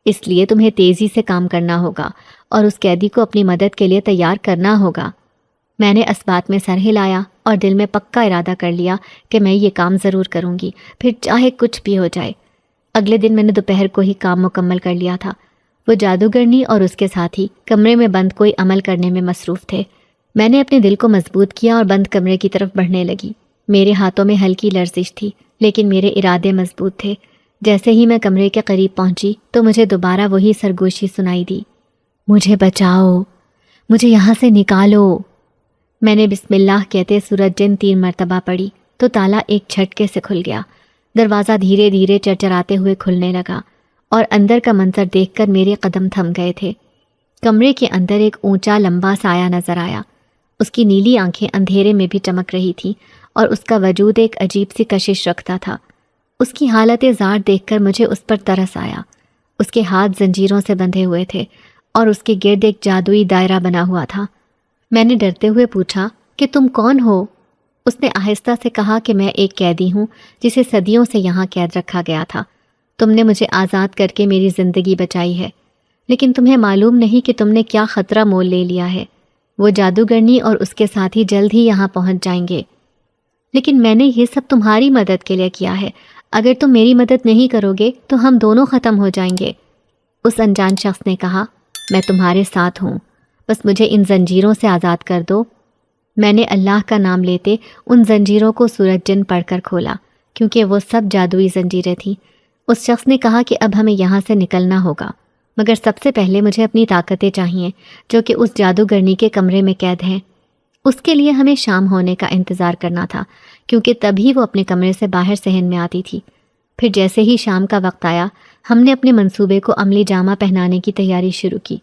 اس لیے تمہیں تیزی سے کام کرنا ہوگا اور اس قیدی کو اپنی مدد کے لیے تیار کرنا ہوگا۔ میں نے اس بات میں سر ہلایا اور دل میں پکا ارادہ کر لیا کہ میں یہ کام ضرور کروں گی، پھر چاہے کچھ بھی ہو جائے۔ اگلے دن میں نے دوپہر کو ہی کام مکمل کر لیا تھا۔ وہ جادوگرنی اور اس کے ساتھی کمرے میں بند کوئی عمل کرنے میں مصروف تھے۔ میں نے اپنے دل کو مضبوط کیا اور بند کمرے کی طرف بڑھنے لگی۔ میرے ہاتھوں میں ہلکی لرزش تھی، لیکن میرے ارادے مضبوط تھے۔ جیسے ہی میں کمرے کے قریب پہنچی تو مجھے دوبارہ وہی سرگوشی سنائی دی، مجھے بچاؤ، مجھے یہاں سے نکالو۔ میں نے بسم اللہ کہتے سورج جن 3 مرتبہ پڑھی تو تالا ایک جھٹکے سے کھل گیا۔ دروازہ دھیرے دھیرے چرچراتے ہوئے کھلنے لگا اور اندر کا منظر دیکھ کر میرے قدم تھم گئے تھے۔ کمرے کے اندر ایک اونچا لمبا سایہ نظر آیا۔ اس کی نیلی آنکھیں اندھیرے میں بھی چمک رہی تھیں اور اس کا وجود ایک عجیب سی کشش رکھتا تھا۔ اس کی حالت زار دیکھ کر مجھے اس پر ترس آیا۔ اس کے ہاتھ زنجیروں سے بندھے ہوئے تھے اور اس کے گرد ایک جادوئی دائرہ بنا ہوا تھا۔ میں نے ڈرتے ہوئے پوچھا کہ تم کون ہو؟ اس نے آہستہ سے کہا کہ میں ایک قیدی ہوں جسے صدیوں سے یہاں قید رکھا گیا تھا۔ تم نے مجھے آزاد کر کے میری زندگی بچائی ہے، لیکن تمہیں معلوم نہیں کہ تم نے کیا خطرہ مول لے لیا ہے۔ وہ جادوگرنی اور اس کے ساتھی جلد ہی یہاں پہنچ جائیں گے۔ لیکن میں نے یہ سب تمہاری مدد کے لیے کیا ہے، اگر تم میری مدد نہیں کرو گے تو ہم دونوں ختم ہو جائیں گے۔ اس انجان شخص نے کہا، میں تمہارے ساتھ ہوں، بس مجھے ان زنجیروں سے آزاد کر دو۔ میں نے اللہ کا نام لیتے ان زنجیروں کو سورج جن پڑھ کر کھولا، کیونکہ وہ سب جادوئی زنجیریں تھیں۔ اس شخص نے کہا کہ اب ہمیں یہاں سے نکلنا ہوگا، مگر سب سے پہلے مجھے اپنی طاقتیں چاہیے جو کہ اس جادوگرنی کے کمرے میں قید ہیں۔ اس کے لیے ہمیں شام ہونے کا انتظار کرنا تھا، کیونکہ تبھی وہ اپنے کمرے سے باہر صحن میں آتی تھی۔ پھر جیسے ہی شام کا وقت آیا، ہم نے اپنے منصوبے کو عملی جامہ پہنانے کی تیاری شروع کی۔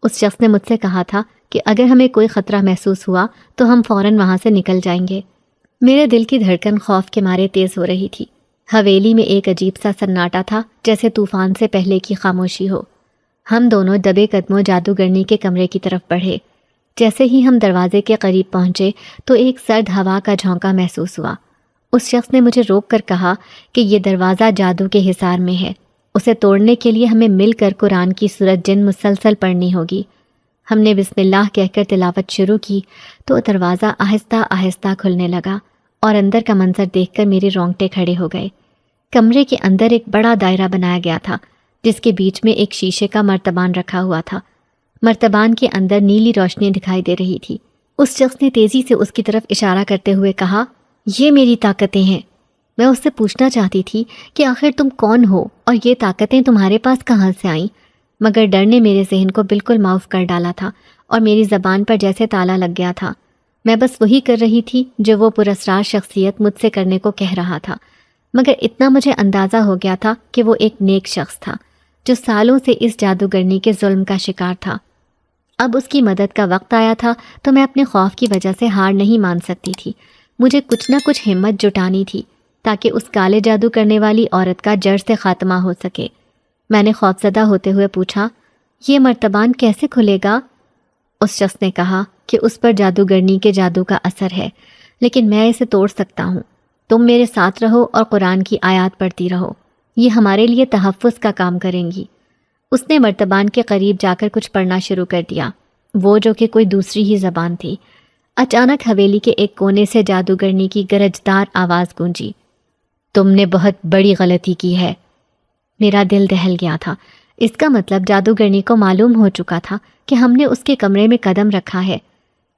اس شخص نے مجھ سے کہا تھا کہ اگر ہمیں کوئی خطرہ محسوس ہوا تو ہم فوراً وہاں سے نکل جائیں گے۔ میرے دل کی دھڑکن خوف کے مارے تیز ہو رہی تھی۔ حویلی میں ایک عجیب سا سناٹا تھا، جیسے طوفان سے پہلے کی خاموشی ہو۔ ہم دونوں دبے قدموں جادوگرنی کے کمرے کی طرف بڑھے۔ جیسے ہی ہم دروازے کے قریب پہنچے تو ایک سرد ہوا کا جھونکا محسوس ہوا۔ اس شخص نے مجھے روک کر کہا کہ یہ دروازہ جادو کے حصار میں ہے، اسے توڑنے کے لیے ہمیں مل کر قرآن کی سورت جن مسلسل پڑھنی ہوگی۔ ہم نے بسم اللہ کہہ کر تلاوت شروع کی تو دروازہ آہستہ آہستہ کھلنے لگا اور اندر کا منظر دیکھ کر میرے رونگٹے کھڑے ہو گئے۔ کمرے کے اندر ایک بڑا دائرہ بنایا گیا تھا، جس کے بیچ میں ایک شیشے کا مرتبان رکھا ہوا تھا۔ مرتبان کے اندر نیلی روشنی دکھائی دے رہی تھی۔ اس شخص نے تیزی سے اس کی طرف اشارہ کرتے ہوئے کہا، یہ میری طاقتیں ہیں۔ میں اس سے پوچھنا چاہتی تھی کہ آخر تم کون ہو اور یہ طاقتیں تمہارے پاس کہاں سے آئیں، مگر ڈر نے میرے ذہن کو بالکل معاف کر ڈالا تھا اور میری زبان پر جیسے تالا لگ گیا تھا۔ میں بس وہی کر رہی تھی جو وہ پراسرار شخصیت مجھ سے کرنے کو کہہ رہا تھا، مگر اتنا مجھے اندازہ ہو گیا تھا کہ وہ ایک نیک شخص تھا جو سالوں سے اس جادوگرنی کے ظلم کا شکار تھا۔ اب اس کی مدد کا وقت آیا تھا تو میں اپنے خوف کی وجہ سے ہار نہیں مان سکتی تھی۔ مجھے کچھ نہ کچھ ہمت جٹانی تھی تاکہ اس کالے جادو کرنے والی عورت کا جڑ سے خاتمہ ہو سکے۔ میں نے خوفزدہ ہوتے ہوئے پوچھا، یہ مرتبان کیسے کھلے گا؟ اس شخص نے کہا کہ اس پر جادوگرنی کے جادو کا اثر ہے، لیکن میں اسے توڑ سکتا ہوں۔ تم میرے ساتھ رہو اور قرآن کی آیات پڑھتی رہو، یہ ہمارے لیے تحفظ کا کام کریں گی۔ اس نے مرتبان کے قریب جا کر کچھ پڑھنا شروع کر دیا، وہ جو کہ کوئی دوسری ہی زبان تھی۔ اچانک حویلی کے ایک کونے سے جادوگرنی کی گرجدار آواز گونجی، تم نے بہت بڑی غلطی کی ہے۔ میرا دل دہل گیا تھا۔ اس کا مطلب جادوگرنی کو معلوم ہو چکا تھا کہ ہم نے اس کے کمرے میں قدم رکھا ہے۔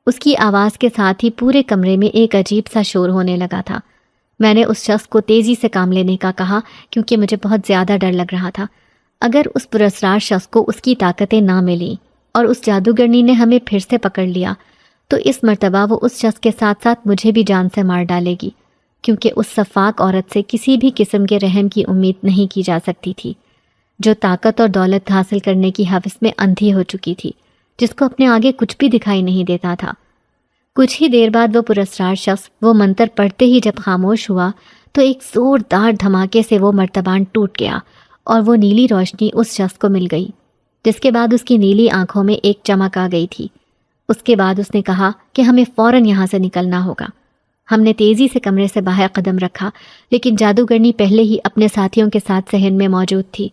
اس کی آواز کے ساتھ ہی پورے کمرے میں ایک عجیب سا شور ہونے لگا تھا۔ میں نے اس شخص کو تیزی سے کام لینے کا کہا کیونکہ مجھے بہت زیادہ ڈر لگ رہا تھا۔ اگر اس پراسرار شخص کو اس کی طاقتیں نہ ملیں اور اس جادوگرنی نے ہمیں پھر سے پکڑ لیا تو اس مرتبہ وہ اس شخص کے ساتھ ساتھ مجھے بھی جان سے مار ڈالے گی، کیونکہ اس صفاک عورت سے کسی بھی قسم کے رحم کی امید نہیں کی جا سکتی تھی، جو طاقت اور دولت حاصل کرنے کی ہوس میں اندھی ہو چکی تھی، جس کو اپنے آگے کچھ بھی دکھائی نہیں دیتا تھا۔ کچھ ہی دیر بعد وہ پراسرار شخص وہ منتر پڑھتے ہی جب خاموش ہوا تو ایک زوردار دھماکے سے وہ مرتبان ٹوٹ گیا اور وہ نیلی روشنی اس شخص کو مل گئی، جس کے بعد اس کی نیلی آنکھوں میں ایک چمک آ گئی تھی۔ اس کے بعد اس نے کہا کہ ہمیں فوراً یہاں سے نکلنا ہوگا۔ ہم نے تیزی سے کمرے سے باہر قدم رکھا، لیکن جادوگرنی پہلے ہی اپنے ساتھیوں کے ساتھ صحن میں موجود تھی۔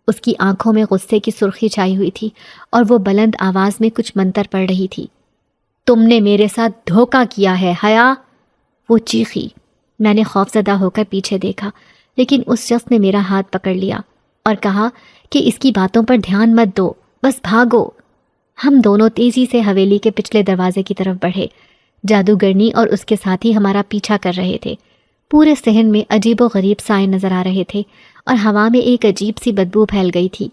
اس کی آنکھوں میں غصے کی سرخی چھائی ہوئی تھی اور وہ بلند آواز میں کچھ منتر پڑھ رہی تھی۔ تم نے میرے ساتھ دھوکہ کیا ہے حیا، وہ چیخی۔ میں نے خوفزدہ ہو کر پیچھے دیکھا، لیکن اس شخص نے میرا ہاتھ پکڑ لیا اور کہا کہ اس کی باتوں پر دھیان مت دو، بس بھاگو۔ ہم دونوں تیزی سے حویلی کے پچھلے دروازے کی طرف بڑھے۔ جادوگرنی اور اس کے ساتھی ہمارا پیچھا کر رہے تھے۔ پورے صحن میں عجیب و غریب سائے نظر آ رہے تھے اور ہوا میں ایک عجیب سی بدبو پھیل گئی تھی۔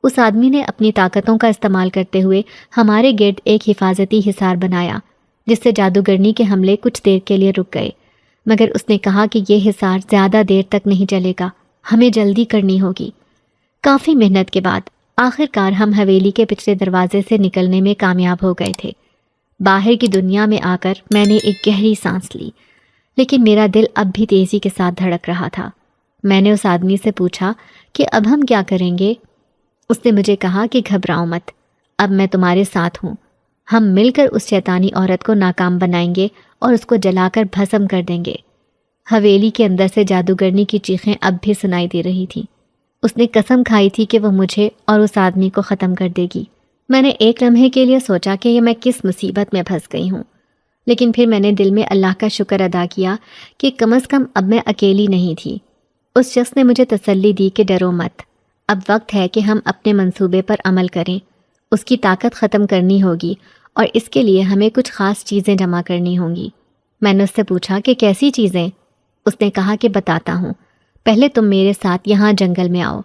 اس آدمی نے اپنی طاقتوں کا استعمال کرتے ہوئے ہمارے گرد ایک حفاظتی حصار بنایا، جس سے جادوگرنی کے حملے کچھ دیر کے لیے رک گئے، مگر اس نے کہا کہ یہ حصار زیادہ دیر تک نہیں چلے گا، ہمیں جلدی کرنی ہوگی۔ کافی محنت کے بعد آخر کار ہم حویلی کے پچھلے دروازے سے نکلنے میں کامیاب ہو گئے تھے۔ باہر کی دنیا میں آ کر میں نے ایک گہری سانس لی، لیکن میرا دل اب بھی تیزی کے ساتھ دھڑک رہا تھا۔ میں نے اس آدمی سے پوچھا کہ اب ہم کیا کریں گے؟ اس نے مجھے کہا کہ گھبراؤ مت، اب میں تمہارے ساتھ ہوں۔ ہم مل کر اس شیطانی عورت کو ناکام بنائیں گے اور اس کو جلا کر بھسم کر دیں گے۔ حویلی کے اندر سے جادوگرنی کی چیخیں اب بھی سنائی دے رہی تھیں۔ اس نے قسم کھائی تھی کہ وہ مجھے اور اس آدمی کو ختم کر دے گی۔ میں نے ایک لمحے کے لیے سوچا کہ یہ میں کس مصیبت میں پھنس گئی ہوں، لیکن پھر میں نے دل میں اللہ کا شکر ادا کیا کہ کم از کم اب میں اکیلی نہیں تھی۔ اس شخص نے مجھے تسلی دی کہ ڈرو مت، اب وقت ہے کہ ہم اپنے منصوبے پر عمل کریں۔ اس کی طاقت ختم کرنی ہوگی اور اس کے لیے ہمیں کچھ خاص چیزیں جمع کرنی ہوں گی۔ میں نے اس سے پوچھا کہ کیسی چیزیں؟ اس نے کہا کہ بتاتا ہوں، پہلے تم میرے ساتھ یہاں جنگل میں آؤ۔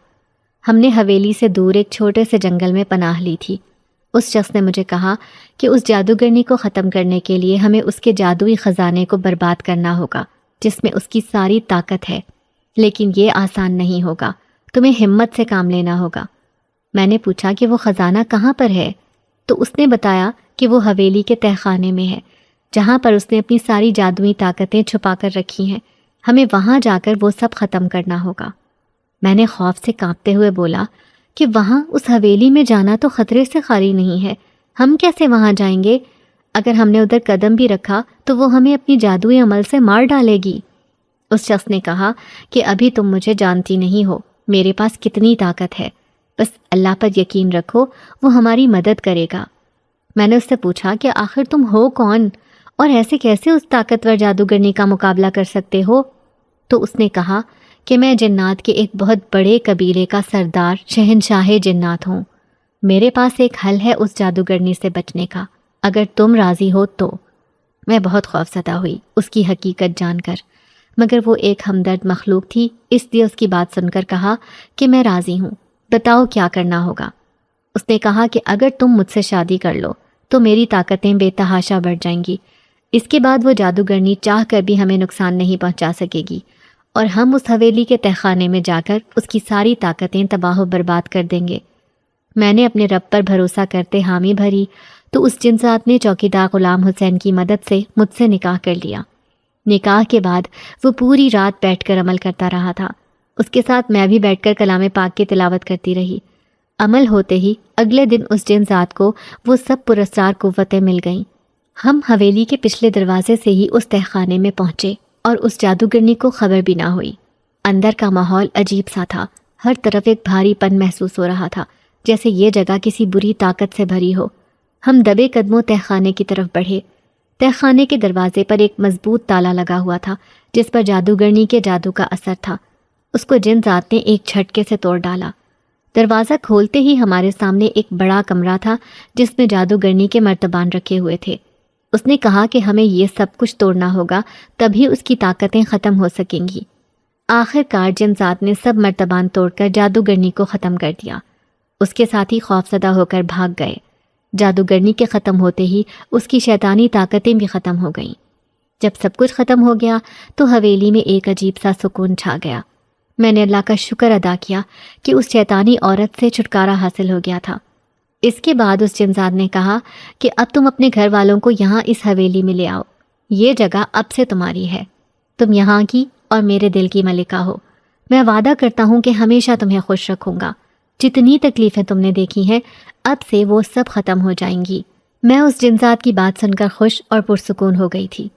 ہم نے حویلی سے دور ایک چھوٹے سے جنگل میں پناہ لی تھی۔ اس شخص نے مجھے کہا کہ اس جادوگرنی کو ختم کرنے کے لیے ہمیں اس کے جادوئی خزانے کو برباد کرنا ہوگا، جس میں اس کی ساری طاقت ہے، لیکن یہ آسان نہیں ہوگا، تمہیں ہمت سے کام لینا ہوگا۔ میں نے پوچھا کہ وہ خزانہ کہاں پر ہے، تو اس نے بتایا کہ وہ حویلی کے تہہ خانے میں ہے، جہاں پر اس نے اپنی ساری جادوئی طاقتیں چھپا کر رکھی ہیں، ہمیں وہاں جا کر وہ سب ختم کرنا ہوگا۔ میں نے خوف سے کانپتے ہوئے بولا کہ وہاں اس حویلی میں جانا تو خطرے سے خالی نہیں ہے، ہم کیسے وہاں جائیں گے؟ اگر ہم نے ادھر قدم بھی رکھا تو وہ ہمیں اپنی جادوئی عمل سے مار ڈالے گی۔ اس شخص نے کہا کہ ابھی تم مجھے جانتی نہیں ہو، میرے پاس کتنی طاقت ہے، بس اللہ پر یقین رکھو، وہ ہماری مدد کرے گا۔ میں نے اس سے پوچھا کہ آخر تم ہو کون اور ایسے کیسے اس طاقتور جادوگرنی کا مقابلہ کر سکتے ہو؟ تو اس نے کہا کہ میں جنات کے ایک بہت بڑے قبیلے کا سردار شہنشاہ جنات ہوں، میرے پاس ایک حل ہے اس جادوگرنی سے بچنے کا، اگر تم راضی ہو تو۔ میں بہت خوفزدہ ہوئی اس کی حقیقت جان کر، مگر وہ ایک ہمدرد مخلوق تھی، اس لیے اس کی بات سن کر کہا کہ میں راضی ہوں، بتاؤ کیا کرنا ہوگا۔ اس نے کہا کہ اگر تم مجھ سے شادی کر لو تو میری طاقتیں بے تحاشا بڑھ جائیں گی، اس کے بعد وہ جادوگرنی چاہ کر بھی ہمیں نقصان نہیں پہنچا سکے گی اور ہم اس حویلی کے تہہ خانے میں جا کر اس کی ساری طاقتیں تباہ و برباد کر دیں گے۔ میں نے اپنے رب پر بھروسہ کرتے حامی بھری تو اس جنسات نے چوکیدار غلام حسین کی مدد سے مجھ سے نکاح کر لیا۔ نکاح کے بعد وہ پوری رات بیٹھ کر عمل کرتا رہا تھا، اس کے ساتھ میں بھی بیٹھ کر کلام پاک کی تلاوت کرتی رہی۔ عمل ہوتے ہی اگلے دن اس جن ذات کو وہ سب پراسرار قوتیں مل گئیں۔ ہم حویلی کے پچھلے دروازے سے ہی اس تہہ خانے میں پہنچے اور اس جادوگرنی کو خبر بھی نہ ہوئی۔ اندر کا ماحول عجیب سا تھا، ہر طرف ایک بھاری پن محسوس ہو رہا تھا، جیسے یہ جگہ کسی بری طاقت سے بھری ہو۔ ہم دبے قدموں تہہ خانے کی طرف بڑھے۔ تہہ خانے کے دروازے پر ایک مضبوط تالا لگا ہوا تھا، جس پر جادوگرنی کے جادو کا اثر تھا۔ اس کو جن ذات نے ایک جھٹکے سے توڑ ڈالا۔ دروازہ کھولتے ہی ہمارے سامنے ایک بڑا کمرہ تھا، جس میں جادوگرنی کے مرتبان رکھے ہوئے تھے۔ اس نے کہا کہ ہمیں یہ سب کچھ توڑنا ہوگا، تبھی اس کی طاقتیں ختم ہو سکیں گی۔ آخر کار جن ذات نے سب مرتبان توڑ کر جادوگرنی کو ختم کر دیا۔ اس کے ساتھی خوفزدہ ہو کر بھاگ گئے۔ جادوگرنی کے ختم ہوتے ہی اس کی شیطانی طاقتیں بھی ختم ہو گئیں۔ جب سب کچھ ختم ہو گیا تو حویلی میں ایک عجیب سا سکون چھا گیا۔ میں نے اللہ کا شکر ادا کیا کہ اس شیطانی عورت سے چھٹکارا حاصل ہو گیا تھا۔ اس کے بعد اس جنزاد نے کہا کہ اب تم اپنے گھر والوں کو یہاں اس حویلی میں لے آؤ، یہ جگہ اب سے تمہاری ہے، تم یہاں کی اور میرے دل کی ملکہ ہو۔ میں وعدہ کرتا ہوں کہ ہمیشہ تمہیں خوش رکھوں گا۔ جتنی تکلیفیں تم نے دیکھی ہیں اب سے وہ سب ختم ہو جائیں گی۔ میں اس جنزاد کی بات سن کر خوش اور پرسکون ہو گئی تھی۔